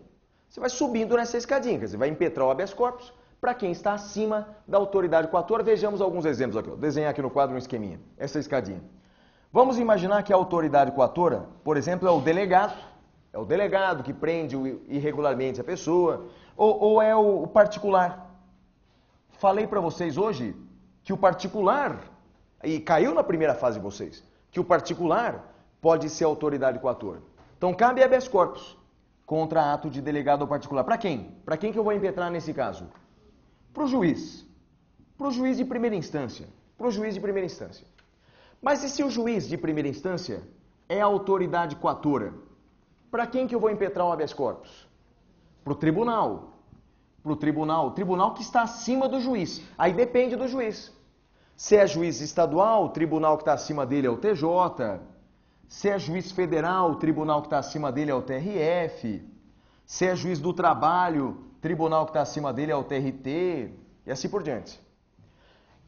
Você vai subindo nessa escadinha, quer dizer, vai impetrar o habeas corpus para quem está acima da autoridade coatora. Vejamos alguns exemplos aqui. Vou desenhar aqui no quadro um esqueminha, essa escadinha. Vamos imaginar que a autoridade coatora, por exemplo, é o delegado que prende irregularmente a pessoa, ou é o particular. Falei para vocês hoje que o particular, e caiu na primeira fase de vocês, que o particular pode ser autoridade coatora. Então cabe habeas corpus contra ato de delegado ou particular. Para quem? Para quem que eu vou impetrar nesse caso? Para o juiz. Para o juiz de primeira instância. Para o juiz de primeira instância. Mas e se o juiz de primeira instância é autoridade coatora? Para quem que eu vou impetrar um habeas corpus? Para o tribunal. Para o tribunal que está acima do juiz. Aí depende do juiz. Se é juiz estadual, o tribunal que está acima dele é o TJ. Se é juiz federal, o tribunal que está acima dele é o TRF. Se é juiz do trabalho, o tribunal que está acima dele é o TRT. E assim por diante.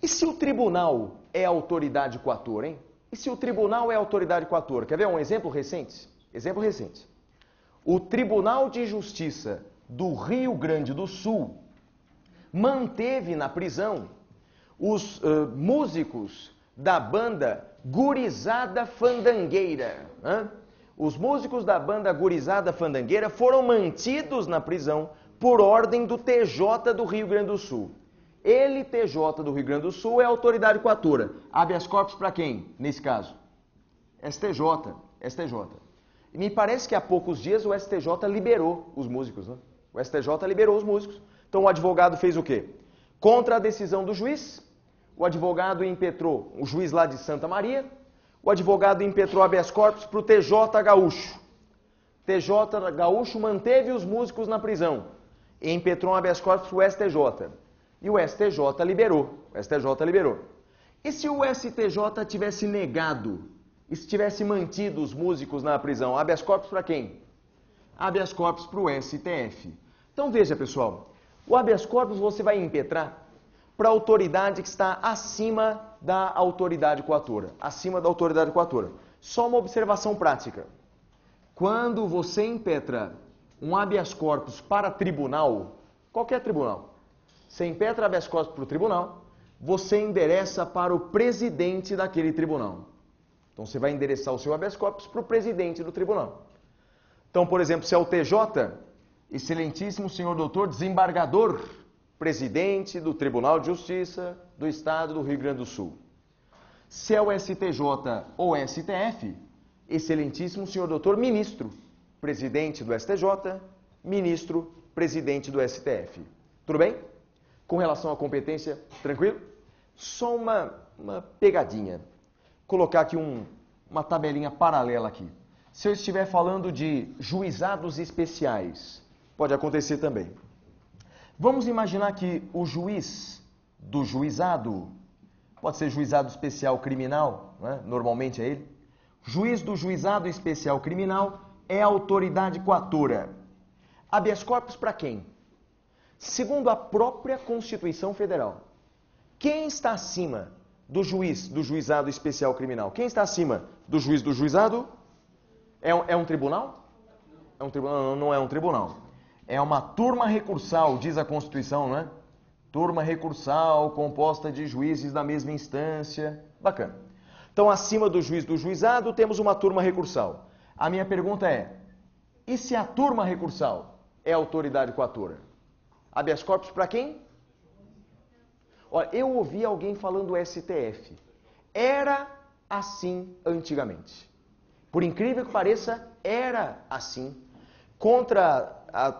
E se o tribunal é autoridade coatora, hein? E se o tribunal é autoridade coatora? Quer ver um exemplo recente? Exemplo recente. O Tribunal de Justiça do Rio Grande do Sul manteve na prisão os músicos da banda Gurizada Fandangueira. Os músicos da banda Gurizada Fandangueira foram mantidos na prisão por ordem do TJ do Rio Grande do Sul. Ele, TJ do Rio Grande do Sul, é autoridade coatora. Habeas corpus para quem, nesse caso? STJ. E me parece que há poucos dias o STJ liberou os músicos, né? O STJ liberou os músicos. Então o advogado fez o quê? Contra a decisão do juiz, o advogado impetrou, o juiz lá de Santa Maria, o advogado impetrou habeas corpus para o TJ Gaúcho. TJ Gaúcho manteve os músicos na prisão e impetrou um habeas corpus para o STJ. E o STJ liberou. E se o STJ tivesse negado, e se tivesse mantido os músicos na prisão, habeas corpus para quem? Habeas corpus para o STF. Então veja, pessoal, o habeas corpus você vai impetrar para a autoridade que está acima da autoridade coatora. Acima da autoridade coatora. Só uma observação prática. Quando você impetra um habeas corpus para tribunal, qualquer tribunal, você impetra habeas corpus para o tribunal, você endereça para o presidente daquele tribunal. Então você vai endereçar o seu habeas corpus para o presidente do tribunal. Então, por exemplo, se é o TJ, excelentíssimo senhor doutor desembargador presidente do Tribunal de Justiça do Estado do Rio Grande do Sul. Se é o STJ ou STF, excelentíssimo senhor doutor ministro, presidente do STJ, ministro, presidente do STF. Tudo bem? Com relação à competência, tranquilo? Só uma pegadinha. Colocar aqui uma tabelinha paralela aqui. Se eu estiver falando de juizados especiais, pode acontecer também. Vamos imaginar que o juiz do juizado, pode ser juizado especial criminal, né? Normalmente é ele. Juiz do juizado especial criminal é autoridade coatora. Habeas corpus para quem? Segundo a própria Constituição Federal. Quem está acima do juiz do juizado especial criminal? Quem está acima do juiz do juizado? É um tribunal? É um tribunal? Não é um tribunal. É uma turma recursal, diz a Constituição, né? Turma recursal composta de juízes da mesma instância. Bacana. Então, acima do juiz do juizado, temos uma turma recursal. A minha pergunta é, e se a turma recursal é autoridade coatora? Habeas corpus para quem? Olha, eu ouvi alguém falando STF. Era assim antigamente. Por incrível que pareça, era assim. Contra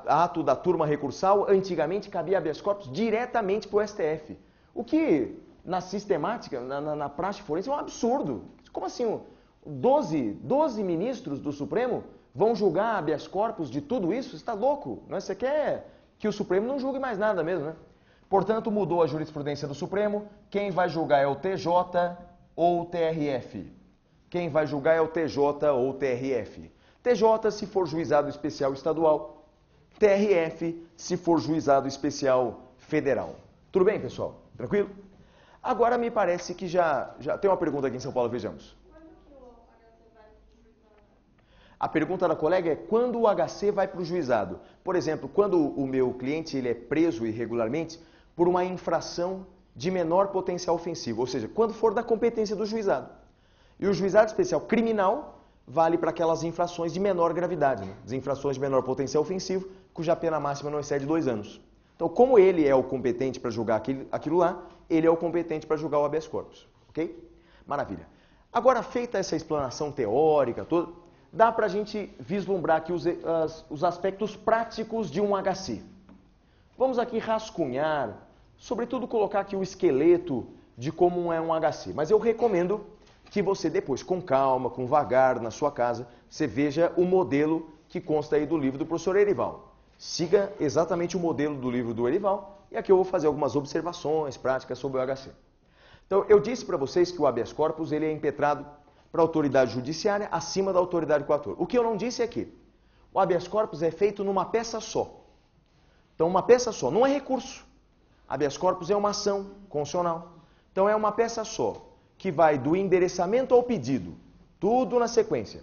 ato da turma recursal, antigamente cabia habeas corpus diretamente para o STF. O que, na sistemática, na prática forense, é um absurdo. Como assim? 12 ministros do Supremo vão julgar habeas corpus de tudo isso? Você está louco? Não é? Você quer que o Supremo não julgue mais nada mesmo, né? Portanto, mudou a jurisprudência do Supremo. Quem vai julgar é o TJ ou o TRF. Quem vai julgar é o TJ ou o TRF. TJ se for juizado especial estadual, TRF se for juizado especial federal. Tudo bem, pessoal? Tranquilo? Agora me parece que já tem uma pergunta aqui em São Paulo, vejamos. A pergunta da colega é quando o HC vai para o juizado? Por exemplo, quando o meu cliente ele é preso irregularmente por uma infração de menor potencial ofensivo, ou seja, quando for da competência do juizado. E o juizado especial criminal vale para aquelas infrações de menor gravidade, né? As infrações de menor potencial ofensivo, cuja pena máxima não excede 2 anos. Então, como ele é o competente para julgar aquilo lá, ele é o competente para julgar o habeas corpus. Ok? Maravilha. Agora, feita essa explanação teórica toda, dá para a gente vislumbrar aqui os aspectos práticos de um HC. Vamos aqui rascunhar, sobretudo colocar aqui o esqueleto de como é um HC. Mas eu recomendo que você depois, com calma, com vagar, na sua casa, você veja o modelo que consta aí do livro do professor Erival. Siga exatamente o modelo do livro do Erival e aqui eu vou fazer algumas observações práticas sobre o HC. Então, eu disse para vocês que o habeas corpus ele é impetrado para a autoridade judiciária acima da autoridade coatora. O que eu não disse é que o habeas corpus é feito numa peça só. Então, uma peça só, não é recurso. Habeas corpus é uma ação constitucional. Então, é uma peça só, que vai do endereçamento ao pedido, tudo na sequência.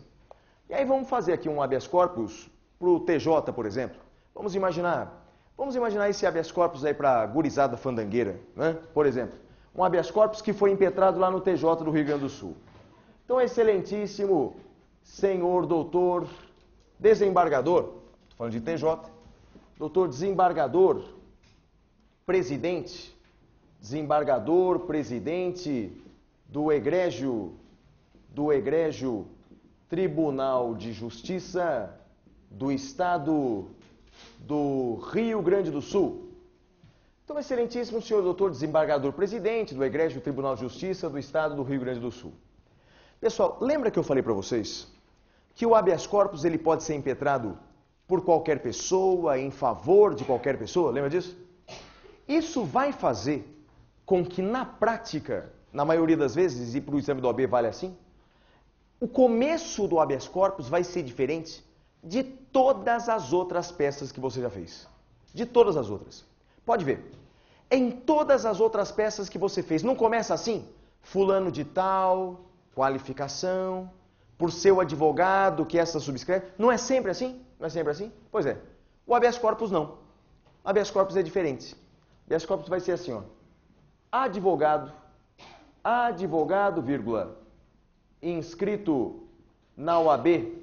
E aí vamos fazer aqui um habeas corpus para o TJ, por exemplo. Vamos imaginar esse habeas corpus aí para a gurizada fandangueira, né? Por exemplo, um habeas corpus que foi impetrado lá no TJ do Rio Grande do Sul. Então, excelentíssimo senhor doutor desembargador, estou falando de TJ, doutor desembargador, presidente do egrégio Tribunal de Justiça do Estado do Rio Grande do Sul. Então, excelentíssimo senhor doutor desembargador presidente do egrégio Tribunal de Justiça do Estado do Rio Grande do Sul. Pessoal, lembra que eu falei para vocês que o habeas corpus ele pode ser impetrado por qualquer pessoa, em favor de qualquer pessoa? Lembra disso? Isso vai fazer com que na prática, na maioria das vezes, e para o exame do OAB vale assim, o começo do habeas corpus vai ser diferente de todas as outras peças que você já fez. De todas as outras. Pode ver. Em todas as outras peças que você fez, não começa assim? Fulano de tal, qualificação, por seu advogado que essa subscreve. Não é sempre assim? Não é sempre assim? Pois é. O habeas corpus não. O habeas corpus é diferente. O habeas corpus vai ser assim, ó. Advogado, vírgula, inscrito na OAB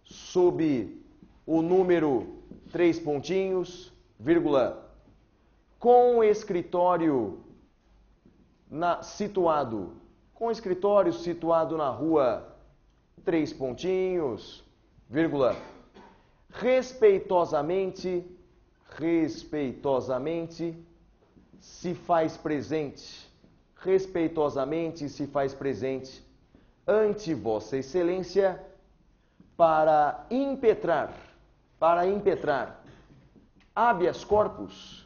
sob o número 3 pontinhos, vírgula, com escritório situado na rua 3 pontinhos, vírgula, respeitosamente se faz presente ante Vossa Excelência para impetrar habeas corpus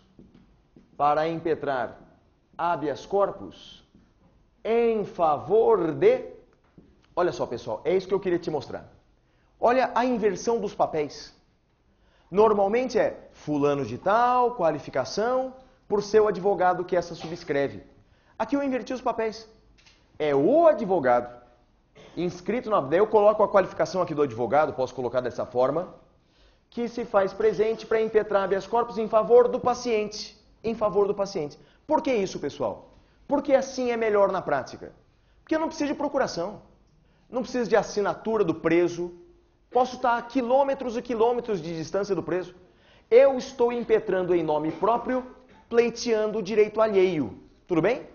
em favor de... Olha só, pessoal, é isso que eu queria te mostrar. Olha a inversão dos papéis. Normalmente é fulano de tal, qualificação, por ser o advogado que essa subscreve. Aqui eu inverti os papéis. É o advogado inscrito na... Daí eu coloco a qualificação aqui do advogado, posso colocar dessa forma, que se faz presente para impetrar habeas corpus em favor do paciente. Por que isso, pessoal? Porque assim é melhor na prática. Porque eu não preciso de procuração, não preciso de assinatura do preso, posso estar a quilômetros e quilômetros de distância do preso. Eu estou impetrando em nome próprio, pleiteando o direito alheio. Tudo bem?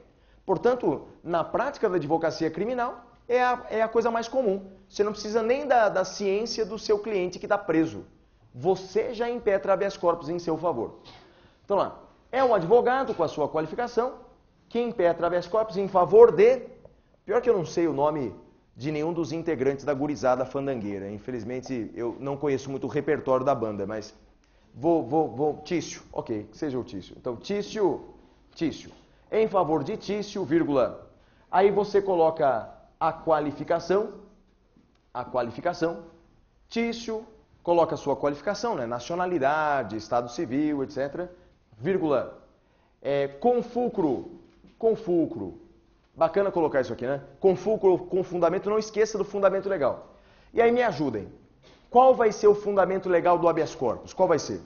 Portanto, na prática da advocacia criminal, é a coisa mais comum. Você não precisa nem da ciência do seu cliente que está preso. Você já impetra habeas corpus em seu favor. Então lá, é um advogado com a sua qualificação que impetra habeas corpus em favor de... Pior que eu não sei o nome de nenhum dos integrantes da gurizada fandangueira. Infelizmente, eu não conheço muito o repertório da banda, mas Tício, ok, que seja o Tício. Então, Tício, em favor de Tício, vírgula. Aí você coloca a qualificação, Tício, coloca a sua qualificação, né? Nacionalidade, estado civil, etc. Vírgula. Com fulcro. Bacana colocar isso aqui, né? Com fulcro, com fundamento, não esqueça do fundamento legal. E aí me ajudem. Qual vai ser o fundamento legal do habeas corpus? Qual vai ser?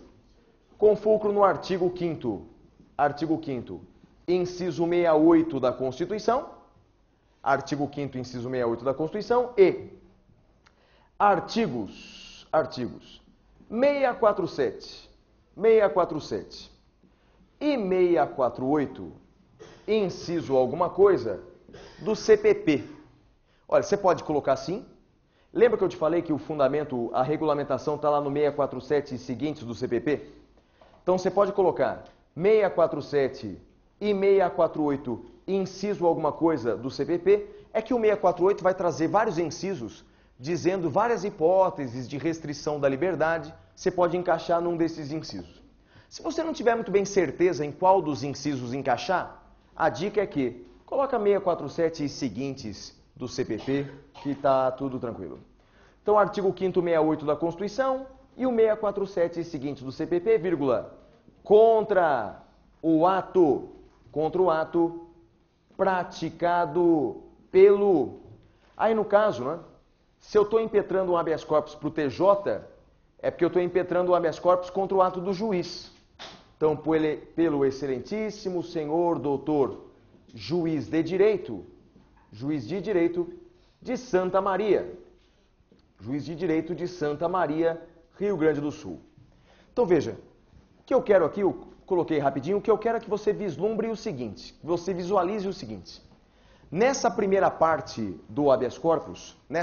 Com fulcro no artigo 5º. Inciso 68 da Constituição. Artigo 5º, inciso 68 da Constituição. E artigos 647 e 648, inciso alguma coisa, do CPP. Olha, você pode colocar assim. Lembra que eu te falei que o fundamento, a regulamentação está lá no 647 e seguintes do CPP? Então você pode colocar 647 e 648, inciso alguma coisa do CPP. É que o 648 vai trazer vários incisos, dizendo várias hipóteses de restrição da liberdade. Você pode encaixar num desses incisos. Se você não tiver muito bem certeza em qual dos incisos encaixar, a dica é que coloca 647 e seguintes do CPP, que está tudo tranquilo. Então, artigo 5º, 68 da Constituição e o 647 e seguintes do CPP, vírgula, contra o ato praticado pelo... Aí, no caso, né, se eu estou impetrando um habeas corpus para o TJ, é porque eu estou impetrando um habeas corpus contra o ato do juiz. Então, pelo excelentíssimo senhor doutor juiz de direito de Santa Maria. Juiz de direito de Santa Maria, Rio Grande do Sul. Então, veja, o que eu quero aqui, eu coloquei rapidinho, o que eu quero é que você vislumbre o seguinte, que você visualize o seguinte. Nessa primeira parte do habeas corpus, ou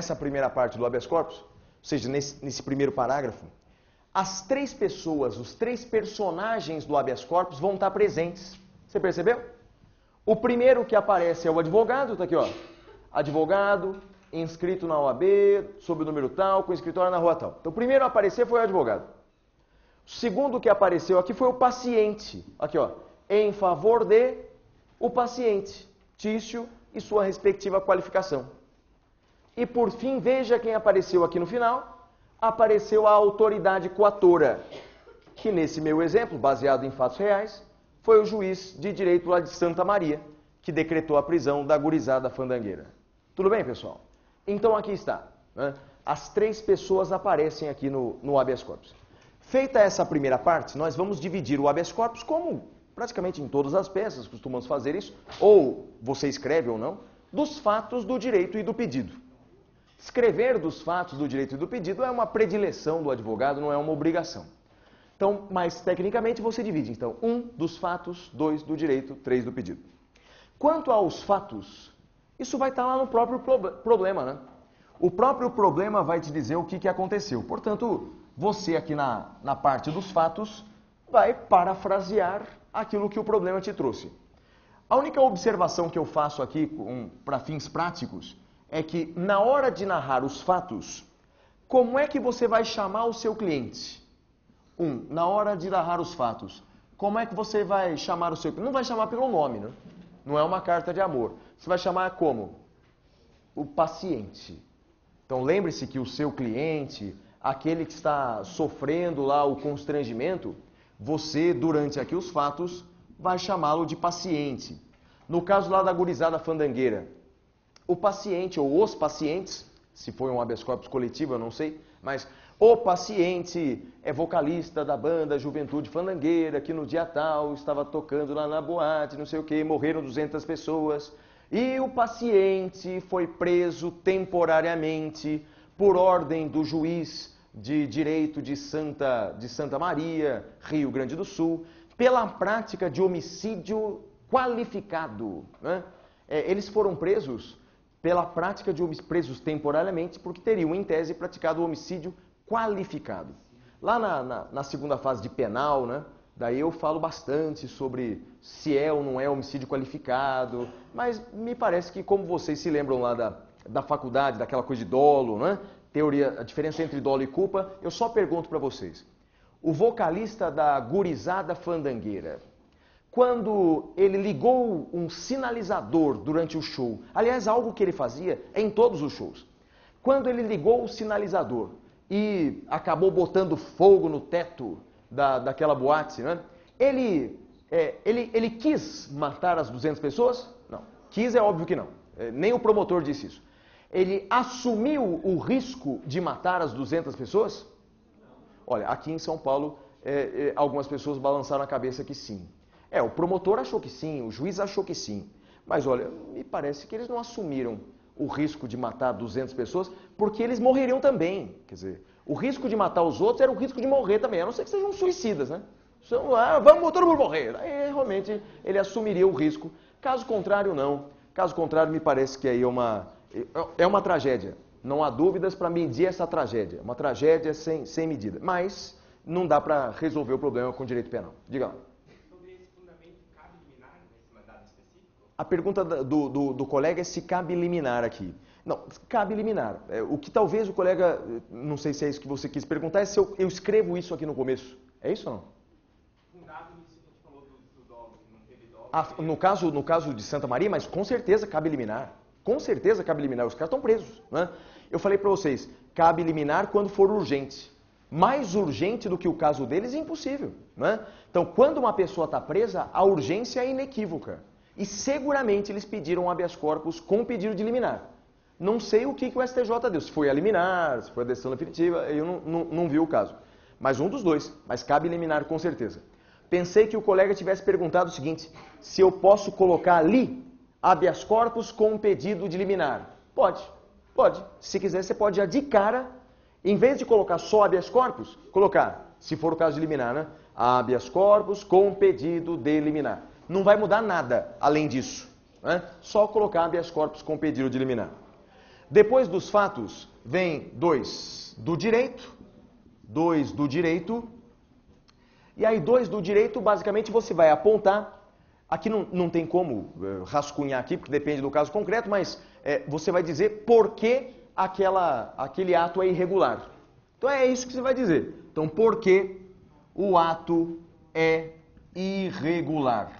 seja, nesse primeiro parágrafo, as três pessoas, os três personagens do habeas corpus vão estar presentes. Você percebeu? O primeiro que aparece é o advogado, está aqui, ó. Advogado, inscrito na OAB, sob o número tal, com escritório na rua tal. Então, o primeiro a aparecer foi o advogado. O segundo que apareceu aqui foi o paciente. Aqui, ó. Em favor de o paciente, Tício e sua respectiva qualificação. E, por fim, veja quem apareceu aqui no final. Apareceu a autoridade coatora, que nesse meu exemplo, baseado em fatos reais, foi o juiz de direito lá de Santa Maria, que decretou a prisão da gurizada fandangueira. Tudo bem, pessoal? Então aqui está, né? As três pessoas aparecem aqui no habeas corpus. Feita essa primeira parte, nós vamos dividir o habeas corpus, como praticamente em todas as peças costumamos fazer isso, ou você escreve ou não, dos fatos do direito e do pedido. Escrever dos fatos do direito e do pedido é uma predileção do advogado, não é uma obrigação. Então, mas tecnicamente você divide. Então, 1 dos fatos, 2 do direito, 3 do pedido. Quanto aos fatos, isso vai estar lá no próprio problema, né? O próprio problema vai te dizer o que aconteceu. Portanto, você aqui na parte dos fatos vai parafrasear aquilo que o problema te trouxe. A única observação que eu faço aqui para fins práticos é que na hora de narrar os fatos, como é que você vai chamar o seu cliente? Na hora de narrar os fatos, como é que você vai chamar o seu cliente? Não vai chamar pelo nome, né? Não é uma carta de amor. Você vai chamar como? O paciente. Então lembre-se que o seu cliente, aquele que está sofrendo lá o constrangimento, você, durante aqui os fatos, vai chamá-lo de paciente. No caso lá da gurizada fandangueira, o paciente ou os pacientes, se foi um habeas corpus coletivo, eu não sei, mas o paciente é vocalista da banda Juventude Fandangueira, que no dia tal estava tocando lá na boate, não sei o que, morreram 200 pessoas. E o paciente foi preso temporariamente por ordem do juiz de direito de Santa Maria, Rio Grande do Sul, pela prática de homicídio qualificado. Né? Eles foram presos pela prática de presos temporariamente porque teriam, em tese, praticado o homicídio qualificado. Lá na segunda fase de penal, né? Daí eu falo bastante sobre se é ou não é homicídio qualificado, mas me parece que, como vocês se lembram lá da faculdade, daquela coisa de dolo, né? Teoria, a diferença entre dolo e culpa, eu só pergunto para vocês. O vocalista da gurizada fandangueira, quando ele ligou um sinalizador durante o show, aliás, algo que ele fazia em todos os shows, quando ele ligou o sinalizador e acabou botando fogo no teto daquela boate, né? Ele quis matar as 200 pessoas? Não. Quis é óbvio que não. Nem o promotor disse isso. Ele assumiu o risco de matar as 200 pessoas? Olha, aqui em São Paulo, algumas pessoas balançaram a cabeça que sim. O promotor achou que sim, o juiz achou que sim. Mas olha, me parece que eles não assumiram o risco de matar 200 pessoas, porque eles morreriam também. Quer dizer, o risco de matar os outros era o risco de morrer também, a não ser que sejam suicidas, né? Vamos todo mundo morrer. Aí realmente ele assumiria o risco. Caso contrário, não. Caso contrário, me parece que aí é uma tragédia. Não há dúvidas para medir essa tragédia. Uma tragédia sem medida. Mas não dá para resolver o problema com direito penal. Diga lá.
Sobre esse fundamento, cabe liminar nesse mandado específico?
A pergunta do colega é se cabe liminar aqui. Não, cabe liminar. O que talvez o colega, não sei se é isso que você quis perguntar, é se eu escrevo isso aqui no começo. É isso ou não?
Fundado nisso que a gente falou do dolo, que não teve dolo.
No caso de Santa Maria, mas com certeza cabe liminar. Com certeza cabe liminar. Os caras estão presos. Né? Eu falei para vocês, cabe liminar quando for urgente. Mais urgente do que o caso deles é impossível. Né? Então, quando uma pessoa está presa, a urgência é inequívoca. E seguramente eles pediram habeas corpus com pedido de liminar. Não sei o que o STJ deu, se foi a liminar, se foi a decisão definitiva, eu não vi o caso. Mas um dos dois, mas cabe liminar com certeza. Pensei que o colega tivesse perguntado o seguinte, se eu posso colocar ali habeas corpus com pedido de liminar. Pode. Se quiser, você pode já de cara, em vez de colocar só habeas corpus, colocar, se for o caso de liminar, né? Habeas corpus com pedido de liminar. Não vai mudar nada além disso. Né? Só colocar habeas corpus com pedido de liminar. Depois dos fatos, vem 2 do direito. E aí 2 do direito, basicamente, você vai apontar. Aqui não tem como rascunhar aqui, porque depende do caso concreto, mas você vai dizer por que aquele ato é irregular. Então é isso que você vai dizer. Então, por que o ato é irregular?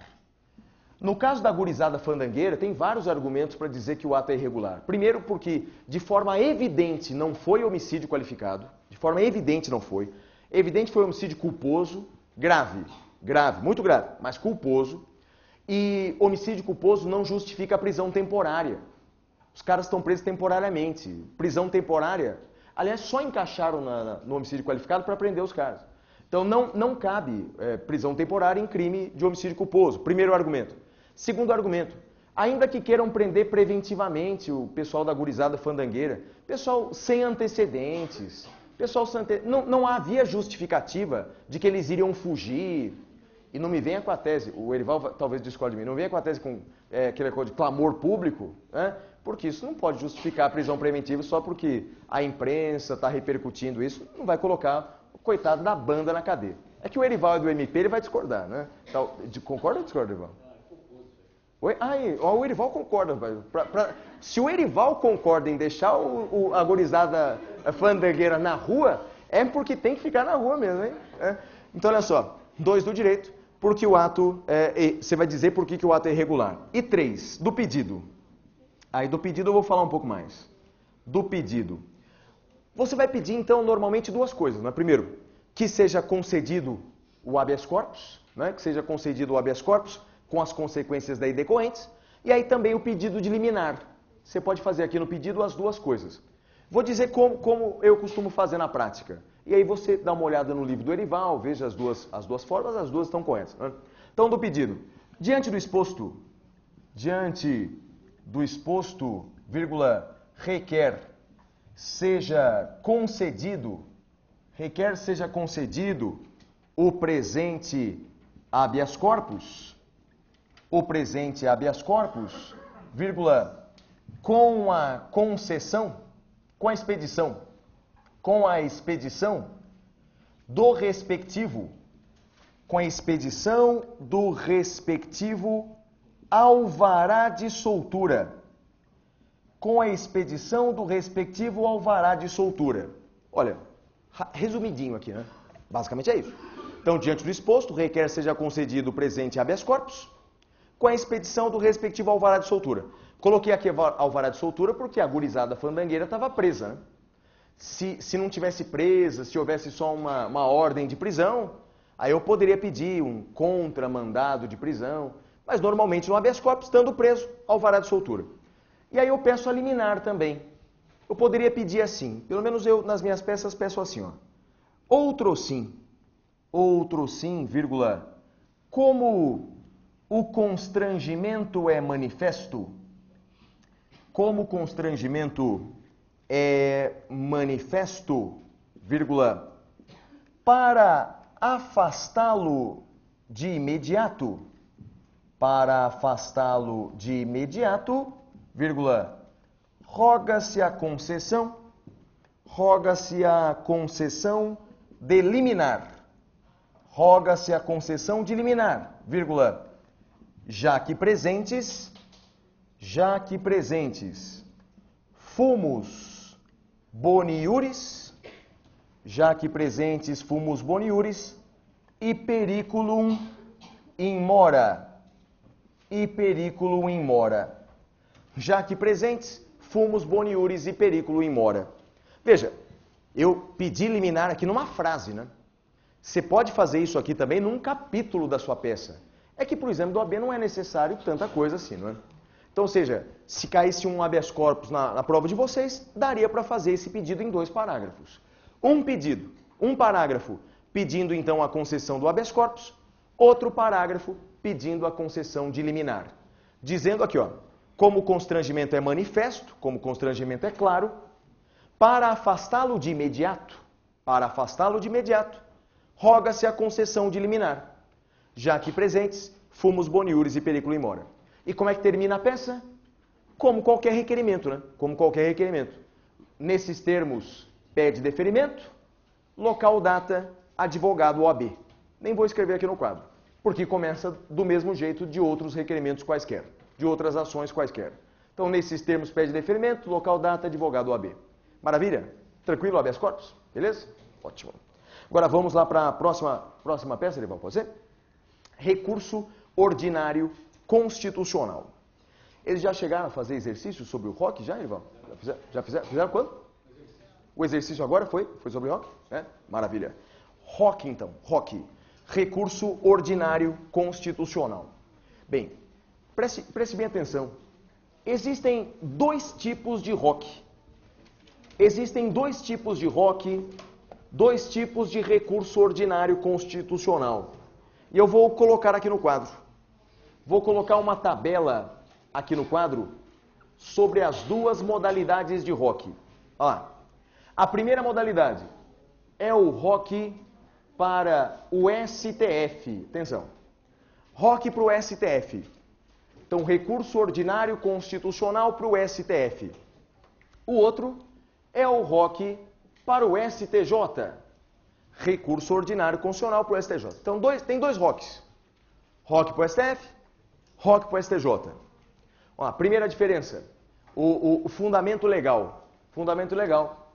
No caso da gurizada fandangueira, tem vários argumentos para dizer que o ato é irregular. Primeiro, porque de forma evidente não foi homicídio qualificado. De forma evidente não foi. Evidente foi homicídio culposo, grave, muito grave, mas culposo. E homicídio culposo não justifica a prisão temporária. Os caras estão presos temporariamente. Prisão temporária, aliás, só encaixaram no homicídio qualificado para prender os caras. Então não cabe prisão temporária em crime de homicídio culposo. Primeiro argumento. Segundo argumento, ainda que queiram prender preventivamente o pessoal da gurizada fandangueira, pessoal sem antecedentes, Pessoal, não havia justificativa de que eles iriam fugir. E não me venha com a tese, o Erival talvez discorde de mim, não venha com a tese com aquele coisa de clamor público, né? Porque isso não pode justificar a prisão preventiva só porque a imprensa está repercutindo isso, não vai colocar o coitado da banda na cadeia. É que o Erival é do MP, ele vai discordar, né? Então, concorda ou discorda, Erival? Oi? O Erival concorda. Se o Erival concorda em deixar a gurizada fandangueira na rua, é porque tem que ficar na rua mesmo, hein? Então, olha só, 2 do direito. Porque o ato, você vai dizer por que o ato é irregular. E 3, do pedido. Aí do pedido eu vou falar um pouco mais. Do pedido. Você vai pedir, então, normalmente 2 coisas. Né? Primeiro, que seja concedido o habeas corpus, né? Que seja concedido o habeas corpus, com as consequências daí decorrentes. E aí também o pedido de liminar. Você pode fazer aqui no pedido as 2 coisas. Vou dizer como eu costumo fazer na prática. E aí você dá uma olhada no livro do Erival, veja as duas formas, as 2 estão corretas. Né? Então, do pedido. Diante do exposto, vírgula, requer seja concedido o presente habeas corpus, vírgula, com a concessão, com a expedição do respectivo alvará de soltura. Olha, resumidinho aqui, né? Basicamente é isso. Então, diante do exposto, requer seja concedido o presente habeas corpus, com a expedição do respectivo alvará de soltura. Coloquei aqui alvará de soltura porque a gurizada fandangueira estava presa, né? Se não tivesse presa, se houvesse só uma ordem de prisão, aí eu poderia pedir um contramandado de prisão, mas normalmente no habeas corpus, estando preso, alvará de soltura. E aí eu peço a liminar também. Eu poderia pedir assim, pelo menos eu nas minhas peças peço assim, ó. Outro sim, vírgula, como o constrangimento é manifesto, vírgula, para afastá-lo de imediato, vírgula, roga-se a concessão de liminar, vírgula, já que presentes, fumus boniuris, e periculum in mora. Já que presentes, fumus boniuris e periculum in mora. Veja, eu pedi liminar aqui numa frase, né? Você pode fazer isso aqui também num capítulo da sua peça. É que, por exemplo, do AB não é necessário tanta coisa assim, não é? Então, ou seja, se caísse um habeas corpus na prova de vocês, daria para fazer esse pedido em 2 parágrafos. Um parágrafo pedindo então a concessão do habeas corpus, outro parágrafo pedindo a concessão de liminar. Dizendo aqui, ó, como o constrangimento é manifesto, como o constrangimento é claro, para afastá-lo de imediato, roga-se a concessão de liminar, já que presentes, fumus boniuris e periculum in mora. E como é que termina a peça? Como qualquer requerimento, né? Nesses termos, pede deferimento, local, data, advogado OAB. Nem vou escrever aqui no quadro, porque começa do mesmo jeito de outros requerimentos quaisquer, de outras ações quaisquer. Então, nesses termos, pede deferimento, local, data, advogado OAB. Maravilha? Tranquilo, habeas corpus? Beleza? Ótimo. Agora vamos lá para a próxima peça, Erival, pode ser? Recurso ordinário constitucional. Eles já chegaram a fazer exercício sobre o ROC, já, Erival? Já fizeram quando? O exercício agora foi sobre o ROC? Maravilha. ROC, então. ROC. Recurso ordinário constitucional. Bem, preste bem atenção. Existem 2 tipos de ROC. 2 tipos de recurso ordinário constitucional. E eu vou colocar aqui no quadro. Vou colocar uma tabela aqui no quadro sobre as 2 modalidades de ROC. Olha lá. A primeira modalidade, é o ROC para o STF. Atenção. ROC para o STF. Então, recurso ordinário constitucional para o STF. O outro é o ROC para o STJ. Recurso ordinário constitucional para o STJ. Então, tem dois ROCs. ROC para o STF, ROC para o STJ. Ó, a primeira diferença, o fundamento legal. Fundamento legal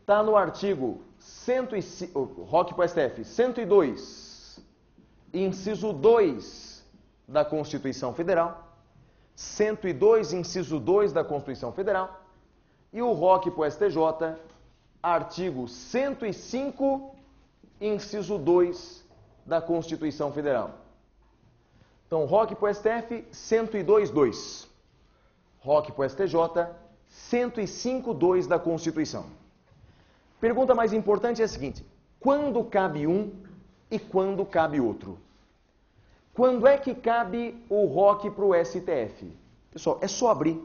está no artigo 105, ROC para o STF, 102, inciso 2 da Constituição Federal. 102, inciso 2 da Constituição Federal. E o ROC para o STJ, artigo 105, inciso 2 da Constituição Federal. Então, ROC para o STF, 102.2. ROC para o STJ, 105.2 da Constituição. Pergunta mais importante é a seguinte: quando cabe um e quando cabe outro? Quando é que cabe o ROC para o STF? Pessoal, é só abrir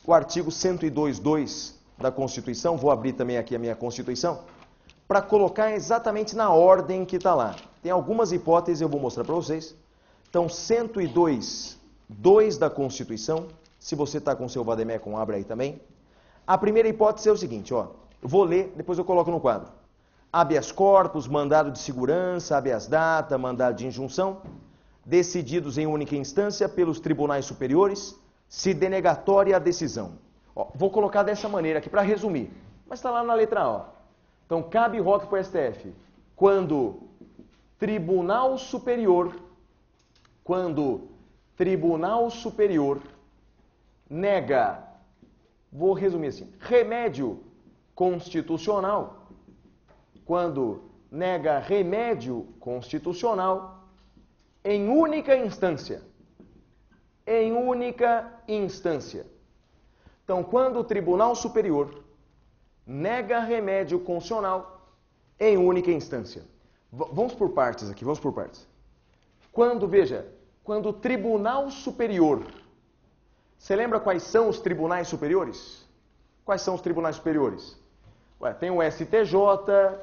o artigo 102.2 da Constituição, vou abrir também aqui a minha Constituição, para colocar exatamente na ordem que está lá. Tem algumas hipóteses, eu vou mostrar para vocês. Então, 102.2 da Constituição, se você está com o seu vademecum, abre aí também. A primeira hipótese é o seguinte, ó, eu vou ler, depois eu coloco no quadro. Habeas corpus, mandado de segurança, habeas data, mandado de injunção, decididos em única instância pelos tribunais superiores, se denegatória a decisão. Ó, vou colocar dessa maneira aqui para resumir, mas está lá na letra A. Ó. Então, cabe ROC para o STF quando Tribunal Superior nega, vou resumir assim, remédio constitucional, quando nega remédio constitucional em única instância. Em única instância. Então, quando o Tribunal Superior nega remédio constitucional em única instância. Vamos por partes aqui, vamos por partes. Quando, veja, quando o Tribunal Superior... Você lembra quais são os tribunais superiores? Quais são os tribunais superiores? Ué, tem o STJ,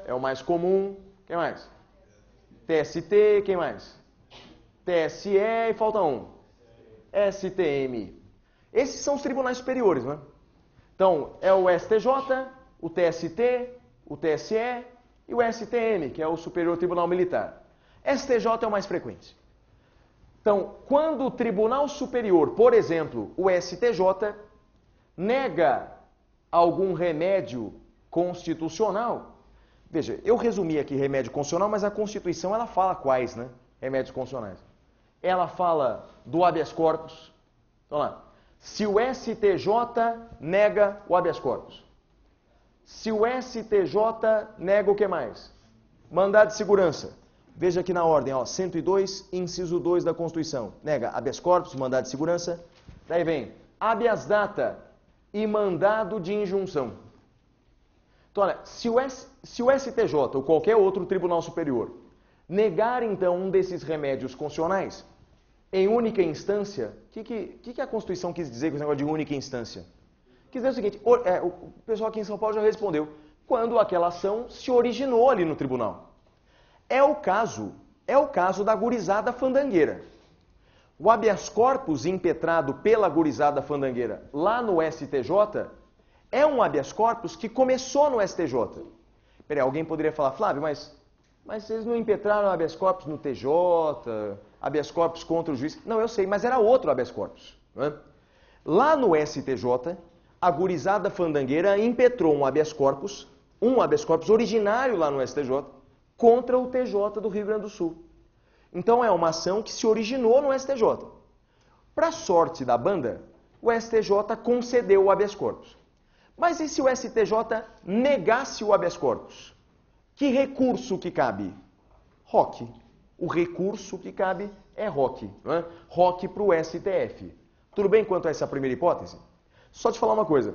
é o mais comum. Quem mais? TST, quem mais? TSE e falta um. STM. Esses são os tribunais superiores, né? Então, é o STJ, o TST, o TSE e o STM, que é o Superior Tribunal Militar. STJ é o mais frequente. Então, quando o Tribunal Superior, por exemplo, o STJ, nega algum remédio constitucional, veja, eu resumi aqui remédio constitucional, mas a Constituição ela fala quais, né? Remédios constitucionais. Ela fala do habeas corpus. Então lá, se o STJ nega o habeas corpus. Se o STJ nega o que mais? Mandado de segurança. Veja aqui na ordem, ó, 102, inciso 2 da Constituição. Nega habeas corpus, mandado de segurança. Daí vem habeas data e mandado de injunção. Então, olha, se o STJ ou qualquer outro tribunal superior negar, então, um desses remédios constitucionais em única instância, o que a Constituição quis dizer com esse negócio de única instância? Quis dizer o seguinte, o pessoal aqui em São Paulo já respondeu, quando aquela ação se originou ali no tribunal. É o caso da gurizada fandangueira. O habeas corpus impetrado pela gurizada fandangueira lá no STJ é um habeas corpus que começou no STJ. Peraí, alguém poderia falar, Flávio, mas vocês não impetraram habeas corpus no TJ, habeas corpus contra o juiz? Não, eu sei, mas era outro habeas corpus. Né? Lá no STJ, a gurizada fandangueira impetrou um habeas corpus originário lá no STJ, contra o TJ do Rio Grande do Sul. Então é uma ação que se originou no STJ. Para sorte da banda, o STJ concedeu o habeas corpus. Mas e se o STJ negasse o habeas corpus? Que recurso que cabe? ROC. O recurso que cabe é ROC. Não é? ROC para o STF. Tudo bem quanto a essa primeira hipótese? Só te falar uma coisa.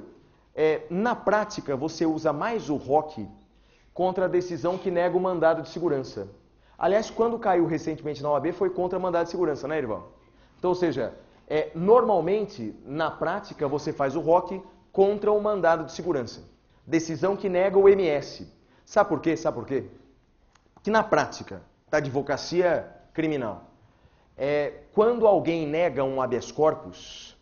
Na prática, você usa mais o ROC contra a decisão que nega o mandado de segurança. Aliás, quando caiu recentemente na OAB, foi contra mandado de segurança, né, Erival? Então, ou seja, normalmente, na prática, você faz o ROC contra o mandado de segurança. Decisão que nega o MS. Sabe por quê? Sabe por quê? Que na prática da advocacia criminal, quando alguém nega um habeas corpus,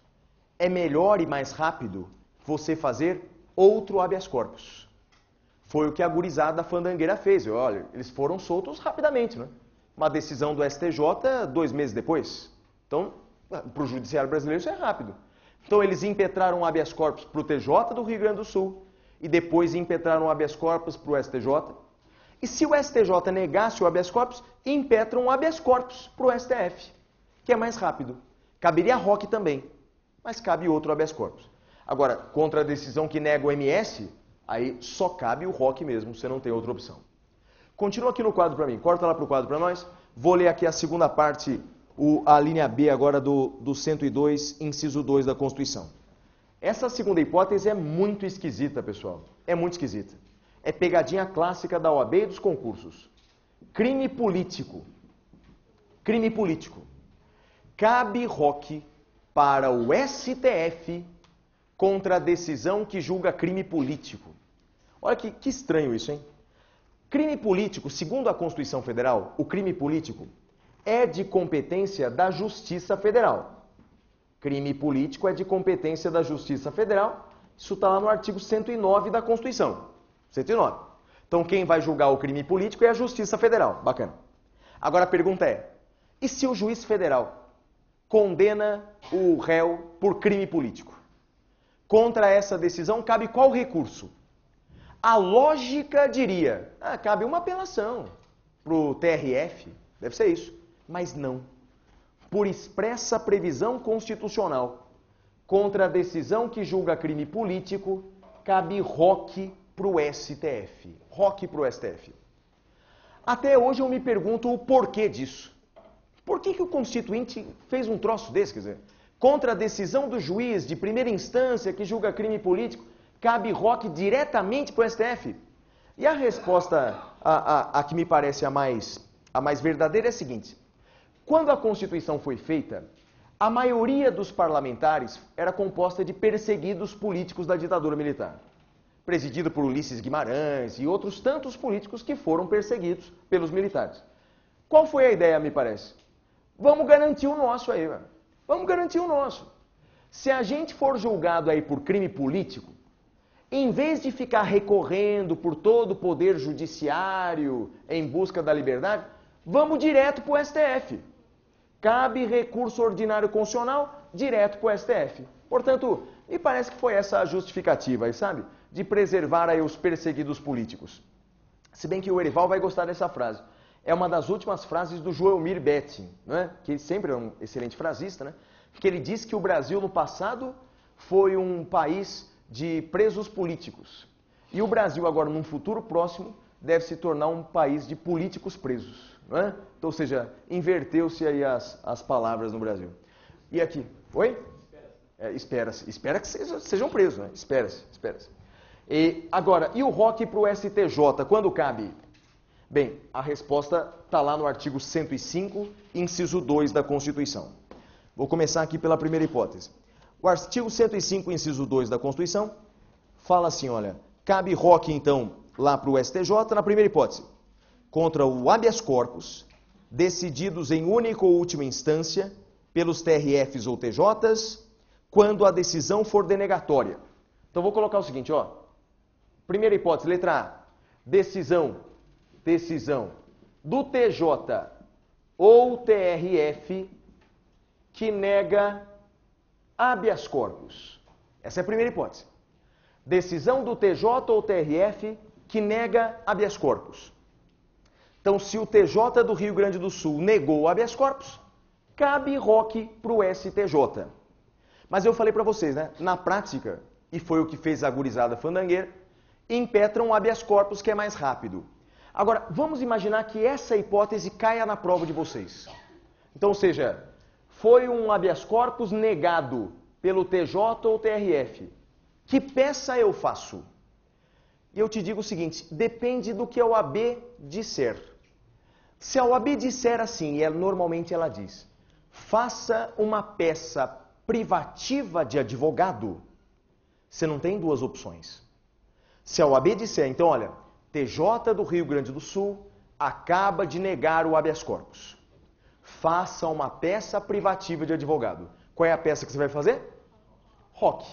é melhor e mais rápido você fazer outro habeas corpus. Foi o que a gurizada fandangueira fez. Olha, eles foram soltos rapidamente, né? Uma decisão do STJ 2 meses depois. Então, para o judiciário brasileiro isso é rápido. Então eles impetraram um habeas corpus para o TJ do Rio Grande do Sul e depois impetraram um habeas corpus para o STJ. E se o STJ negasse o habeas corpus, impetram um habeas corpus para o STF, que é mais rápido. Caberia a ROC também, mas cabe outro habeas corpus. Agora, contra a decisão que nega o MS, aí só cabe o ROC mesmo, você não tem outra opção. Continua aqui no quadro para mim, corta lá para o quadro para nós. Vou ler aqui a segunda parte, a linha B agora do 102, inciso 2 da Constituição. Essa segunda hipótese é muito esquisita, pessoal. É muito esquisita. É pegadinha clássica da OAB e dos concursos. Crime político. Crime político. Cabe ROC para o STF contra a decisão que julga crime político. Olha que estranho isso, hein? Crime político, segundo a Constituição Federal, o crime político é de competência da Justiça Federal. Crime político é de competência da Justiça Federal. Isso está lá no artigo 109 da Constituição. 109. Então quem vai julgar o crime político é a Justiça Federal. Bacana. Agora a pergunta é, e se o juiz federal condena o réu por crime político? Contra essa decisão cabe qual recurso? A lógica diria, cabe uma apelação para o TRF, deve ser isso. Mas não. Por expressa previsão constitucional, contra a decisão que julga crime político, cabe ROC para o STF. ROC para o STF. Até hoje eu me pergunto o porquê disso. Por que o Constituinte fez um troço desse? Quer dizer, contra a decisão do juiz de primeira instância que julga crime político, cabe ROC diretamente para o STF? E a resposta, a que me parece a mais verdadeira é a seguinte. Quando a Constituição foi feita, a maioria dos parlamentares era composta de perseguidos políticos da ditadura militar. Presidido por Ulisses Guimarães e outros tantos políticos que foram perseguidos pelos militares. Qual foi a ideia, me parece? Vamos garantir o nosso aí, velho. Vamos garantir o nosso. Se a gente for julgado aí por crime político, em vez de ficar recorrendo por todo o poder judiciário em busca da liberdade, vamos direto para o STF. Cabe recurso ordinário constitucional direto para o STF. Portanto, me parece que foi essa a justificativa aí, sabe? De preservar aí os perseguidos políticos. Se bem que o Erival vai gostar dessa frase. É uma das últimas frases do Joelmir Betting, né? Que ele sempre é um excelente frasista, né? Que ele diz que o Brasil no passado foi um país de presos políticos. E o Brasil agora, num futuro próximo, deve se tornar um país de políticos presos. Não é? Então, ou seja, inverteu-se aí as palavras no Brasil. E aqui? Oi? Espera-se. Espera que sejam presos, né? Espera-se. E agora, e o ROC para o STJ, quando cabe? Bem, a resposta está lá no artigo 105, inciso 2 da Constituição. Vou começar aqui pela primeira hipótese. O artigo 105, inciso 2 da Constituição, fala assim, olha, cabe ROC, então, lá para o STJ, na primeira hipótese, contra o habeas corpus, decididos em única ou última instância, pelos TRFs ou TJs, quando a decisão for denegatória. Então, vou colocar o seguinte, ó. Primeira hipótese, letra A. Decisão do TJ ou TRF que nega habeas corpus. Essa é a primeira hipótese. Decisão do TJ ou TRF que nega habeas corpus. Então, se o TJ do Rio Grande do Sul negou o habeas corpus, cabe ROC para o STJ. Mas eu falei para vocês, né? Na prática, e foi o que fez a gurizada fandangueira, impetram o habeas corpus que é mais rápido. Agora, vamos imaginar que essa hipótese caia na prova de vocês. Então, ou seja, foi um habeas corpus negado pelo TJ ou TRF. Que peça eu faço? E eu te digo o seguinte, depende do que a OAB disser. Se a OAB disser assim, e normalmente ela diz, faça uma peça privativa de advogado, você não tem duas opções. Se a OAB disser, então, olha, TJ do Rio Grande do Sul acaba de negar o habeas corpus. Faça uma peça privativa de advogado. Qual é a peça que você vai fazer? ROC.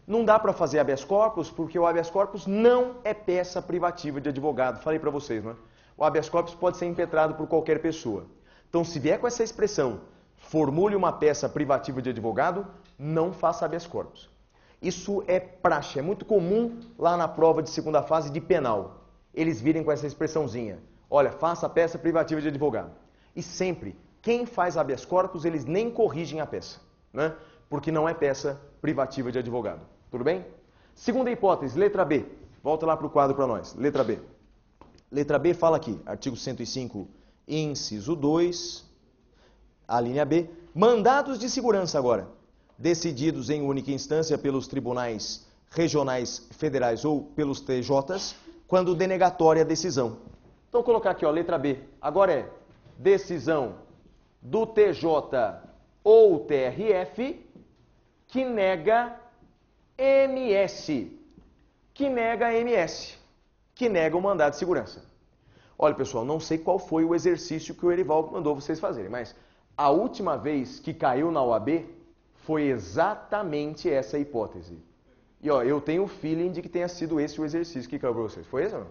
Não dá para fazer habeas corpus porque o habeas corpus não é peça privativa de advogado. Falei para vocês, né? O habeas corpus pode ser impetrado por qualquer pessoa. Então, se vier com essa expressão, formule uma peça privativa de advogado, não faça habeas corpus. Isso é praxe, é muito comum lá na prova de segunda fase de penal. Eles virem com essa expressãozinha. Olha, faça a peça privativa de advogado. E sempre, quem faz habeas corpus, eles nem corrigem a peça, né? Porque não é peça privativa de advogado. Tudo bem? Segunda hipótese, letra B. Volta lá para o quadro para nós. Letra B. Letra B fala aqui, artigo 105, inciso 2, a linha B. Mandados de segurança agora, decididos em única instância pelos tribunais regionais federais ou pelos TJs, quando denegatória a decisão. Então, vou colocar aqui, ó, letra B. Agora é decisão do TJ ou TRF que nega MS. Que nega MS. Que nega o mandado de segurança. Olha, pessoal, não sei qual foi o exercício que o Erivaldo mandou vocês fazerem, mas a última vez que caiu na OAB foi exatamente essa hipótese. E ó, eu tenho o feeling de que tenha sido esse o exercício que caiu para vocês. Foi esse ou não?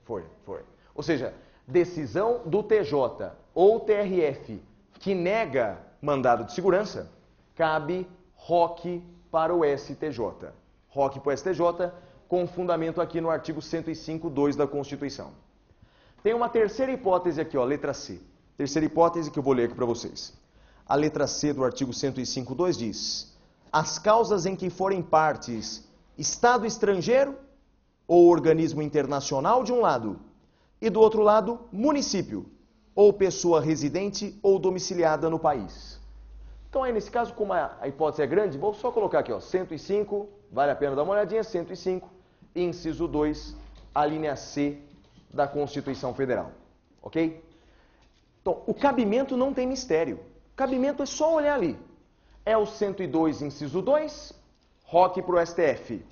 Foi. Ou seja, decisão do TJ ou TRF que nega mandado de segurança, cabe ROC para o STJ. ROC para o STJ, com fundamento aqui no artigo 105.2 da Constituição. Tem uma terceira hipótese aqui, ó, letra C. Terceira hipótese que eu vou ler aqui para vocês. A letra C do artigo 105.2 diz: as causas em que forem partes Estado estrangeiro ou organismo internacional de um lado e do outro lado município ou pessoa residente ou domiciliada no país. Então aí nesse caso, como a hipótese é grande, vou só colocar aqui, ó, 105, vale a pena dar uma olhadinha, 105, inciso 2, a linha C da Constituição Federal. Ok? Então, o cabimento não tem mistério. O cabimento é só olhar ali. É o 102, inciso 2, ROC para o STF.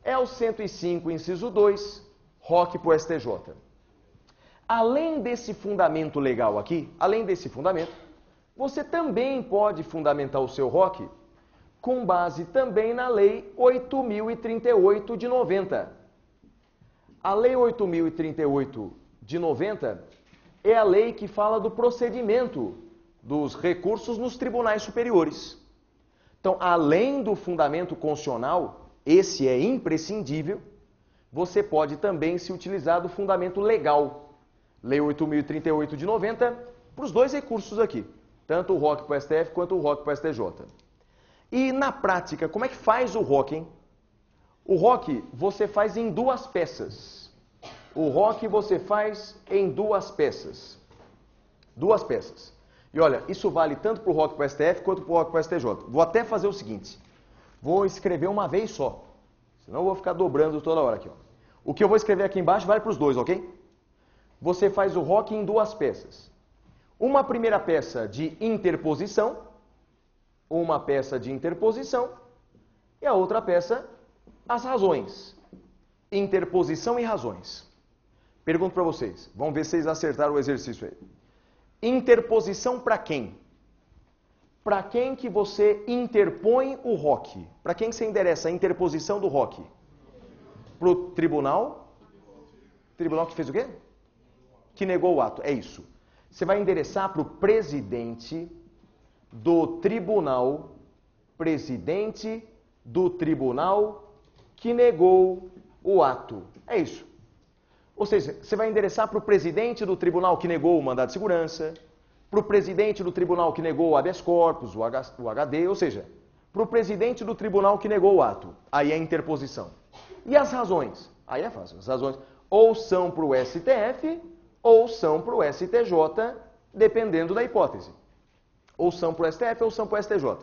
É o 105, inciso 2, ROC para o STJ. Além desse fundamento legal aqui, além desse fundamento, você também pode fundamentar o seu ROC com base também na Lei 8.038 de 90. A Lei 8.038 de 90 é a lei que fala do procedimento dos recursos nos tribunais superiores. Então, além do fundamento constitucional, esse é imprescindível, você pode também se utilizar do fundamento legal. Lei 8.038 de 90, para os dois recursos aqui, tanto o ROC para o STF quanto o ROC para o STJ. E na prática, como é que faz o ROC, hein? O ROC você faz em duas peças. O ROC você faz em duas peças. Duas peças. E olha, isso vale tanto para o ROC para o STF quanto para o ROC para o STJ. Vou até fazer o seguinte. Vou escrever uma vez só. Senão eu vou ficar dobrando toda hora aqui, ó. O que eu vou escrever aqui embaixo vale para os dois, ok? Você faz o ROC em duas peças. Uma primeira peça de interposição. Uma peça de interposição. E a outra peça, as razões. Interposição e razões. Pergunto para vocês. Vamos ver se vocês acertaram o exercício aí. Interposição para quem? Para quem que você interpõe o ROC? Para quem que você endereça a interposição do ROC? Para o tribunal? Tribunal que fez o quê? Que negou o ato. É isso. Você vai endereçar para o presidente do tribunal. Presidente do tribunal que negou o ato. É isso. Ou seja, você vai endereçar para o presidente do tribunal que negou o mandado de segurança, para o presidente do tribunal que negou o habeas corpus, o HD, ou seja, para o presidente do tribunal que negou o ato. Aí é interposição. E as razões? Aí é fácil. As razões ou são para o STF ou são para o STJ, dependendo da hipótese. Ou são para o STF ou são para o STJ.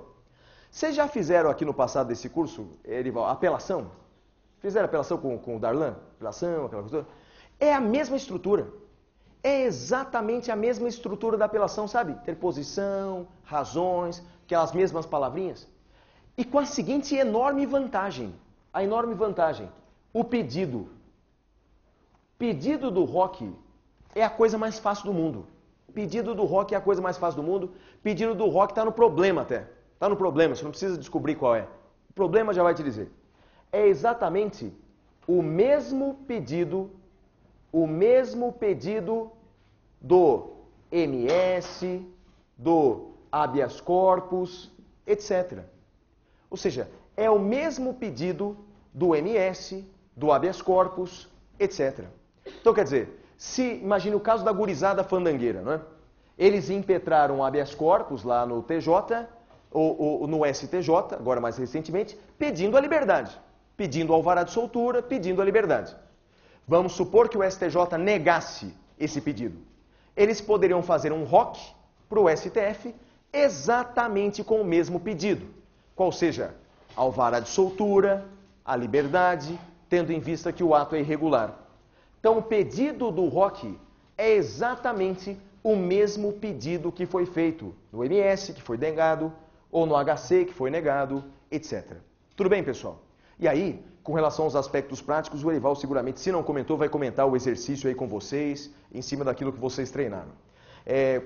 Vocês já fizeram aqui no passado desse curso, Erival, apelação? Fizeram apelação com o Darlan? Apelação, aquela coisa toda? É a mesma estrutura. É exatamente a mesma estrutura da apelação, sabe? Interposição, razões, aquelas mesmas palavrinhas. E com a seguinte enorme vantagem. A enorme vantagem. O pedido. Pedido do ROC é a coisa mais fácil do mundo. Pedido do ROC é a coisa mais fácil do mundo. Pedido do ROC está no problema até. Está no problema, você não precisa descobrir qual é. O problema já vai te dizer. É exatamente o mesmo pedido do MS, do habeas corpus, etc. Ou seja, é o mesmo pedido do MS, do habeas corpus, etc. Então, quer dizer, imagine o caso da gurizada fandangueira, não é? Eles impetraram o habeas corpus lá no TJ, ou no STJ, agora mais recentemente, pedindo a liberdade, pedindo alvará de soltura, pedindo a liberdade. Vamos supor que o STJ negasse esse pedido. Eles poderiam fazer um ROC para o STF exatamente com o mesmo pedido. Qual seja, alvará de soltura, a liberdade, tendo em vista que o ato é irregular. Então, o pedido do ROC é exatamente o mesmo pedido que foi feito no MS, que foi negado, ou no HC, que foi negado, etc. Tudo bem, pessoal? E aí, com relação aos aspectos práticos, o Erival seguramente, se não comentou, vai comentar o exercício aí com vocês, em cima daquilo que vocês treinaram.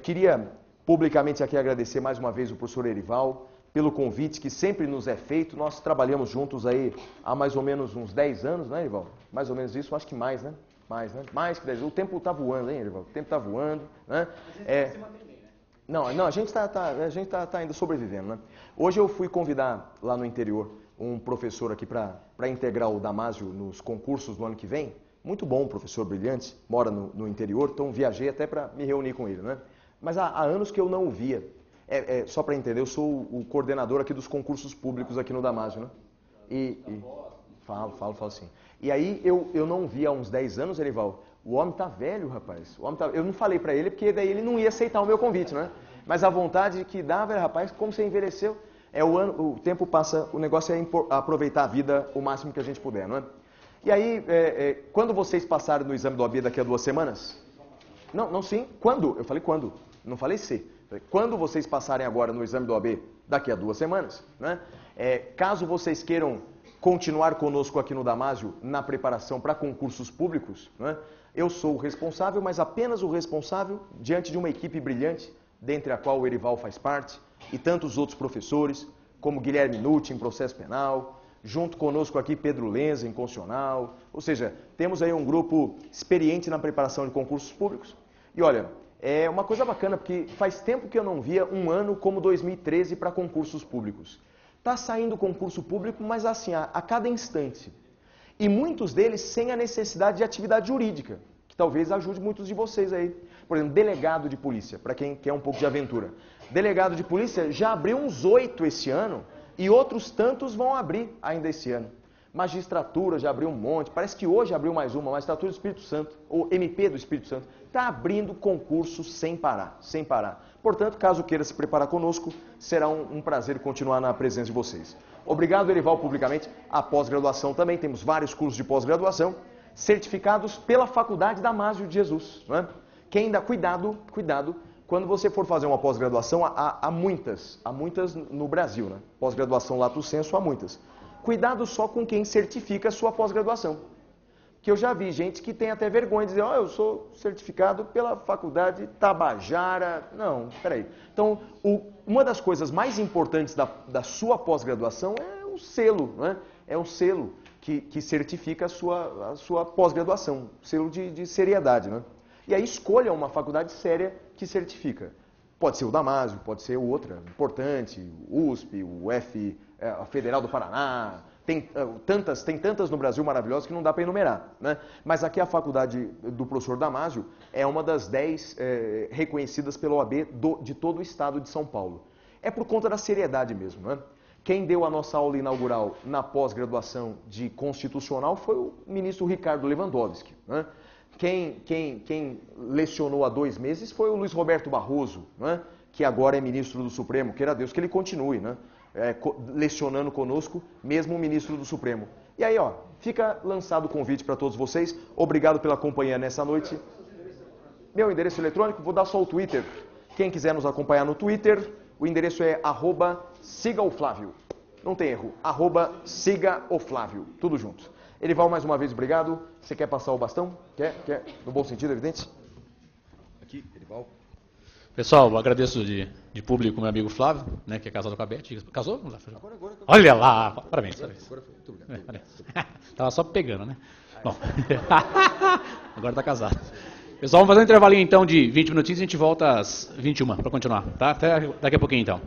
Queria publicamente aqui agradecer mais uma vez o professor Erival pelo convite que sempre nos é feito. Nós trabalhamos juntos aí há mais ou menos uns 10 anos, né, Erival? Mais ou menos isso, acho que mais, né? Mais que 10 anos. O tempo está voando, hein, Erival? O tempo está voando, né? Não, a gente tá ainda sobrevivendo, né? Hoje eu fui convidar lá no interior um professor aqui para integrar o Damásio nos concursos do ano que vem. Muito bom, professor brilhante, mora no interior, então viajei até para me reunir com ele, né? Mas há anos que eu não o via. Só para entender, eu sou o coordenador aqui dos concursos públicos aqui no Damásio, né? Falo sim. E aí eu não o via há uns 10 anos, Erival. O homem tá velho, rapaz. Eu não falei para ele, porque daí ele não ia aceitar o meu convite, né? Mas a vontade que dava, rapaz, como você envelheceu. O tempo passa, o negócio é aproveitar a vida o máximo que a gente puder, não é? E aí, quando vocês passarem no exame do OAB daqui a 2 semanas? Não, sim. Quando? Eu falei quando. Não falei se. Quando vocês passarem agora no exame do OAB daqui a 2 semanas, né? Caso vocês queiram continuar conosco aqui no Damásio na preparação para concursos públicos, né? Eu sou o responsável, mas apenas o responsável diante de uma equipe brilhante, dentre a qual o Erival faz parte, e tantos outros professores, como Guilherme Nutti em processo penal, junto conosco aqui Pedro Lenza em constitucional, ou seja, temos aí um grupo experiente na preparação de concursos públicos. E olha, é uma coisa bacana, porque faz tempo que eu não via um ano como 2013 para concursos públicos. Está saindo concurso público, mas assim, a cada instante. E muitos deles sem a necessidade de atividade jurídica, que talvez ajude muitos de vocês aí. Por exemplo, delegado de polícia, para quem quer um pouco de aventura. Delegado de polícia já abriu uns 8 esse ano e outros tantos vão abrir ainda esse ano. Magistratura já abriu um monte, parece que hoje abriu mais uma, Magistratura do Espírito Santo, ou MP do Espírito Santo, está abrindo concursos sem parar, sem parar. Portanto, caso queira se preparar conosco, será um prazer continuar na presença de vocês. Obrigado, Erival, publicamente. A pós-graduação também, temos vários cursos de pós-graduação, certificados pela Faculdade Damásio de Jesus. Não é? Quem dá cuidado, quando você for fazer uma pós-graduação, há muitas no Brasil, né? Pós-graduação lato sensu, há muitas. Cuidado só com quem certifica a sua pós-graduação. Que eu já vi gente que tem até vergonha de dizer, eu sou certificado pela Faculdade Tabajara. Não, peraí. Então, uma das coisas mais importantes da sua pós-graduação é o selo, né? É um selo que certifica a sua pós-graduação, selo de seriedade, né? E aí escolha uma faculdade séria que certifica. Pode ser o Damásio, pode ser outra, importante, o USP, a Federal do Paraná, tem tantas no Brasil maravilhosas que não dá para enumerar, né? Mas aqui a faculdade do professor Damásio é uma das 10 reconhecidas pela OAB de todo o estado de São Paulo. É por conta da seriedade mesmo, né? Quem deu a nossa aula inaugural na pós-graduação de Constitucional foi o ministro Ricardo Lewandowski, né? Quem lecionou há 2 meses foi o Luiz Roberto Barroso, né? Que agora é ministro do Supremo, queira Deus que ele continue, né? Lecionando conosco, mesmo o ministro do Supremo. E aí, fica lançado o convite para todos vocês. Obrigado pela companhia nessa noite. Meu endereço eletrônico, vou dar só o Twitter. Quem quiser nos acompanhar no Twitter, o endereço é @sigaoflávio. Não tem erro, @sigaoflávio, tudo junto. Erival, mais uma vez, obrigado. Você quer passar o bastão? Quer? No bom sentido, evidente? Aqui, Erival.
Pessoal, eu agradeço de público o meu amigo Flávio, né, que é casado com a Beth. Casou? Agora. Olha lá! Parabéns.
Agora foi. Muito obrigado.
Tava só pegando, né? Bom, agora tá casado. Pessoal, vamos fazer um intervalinho então de 20 minutinhos e a gente volta às 21 para continuar, tá? Até daqui a pouquinho então.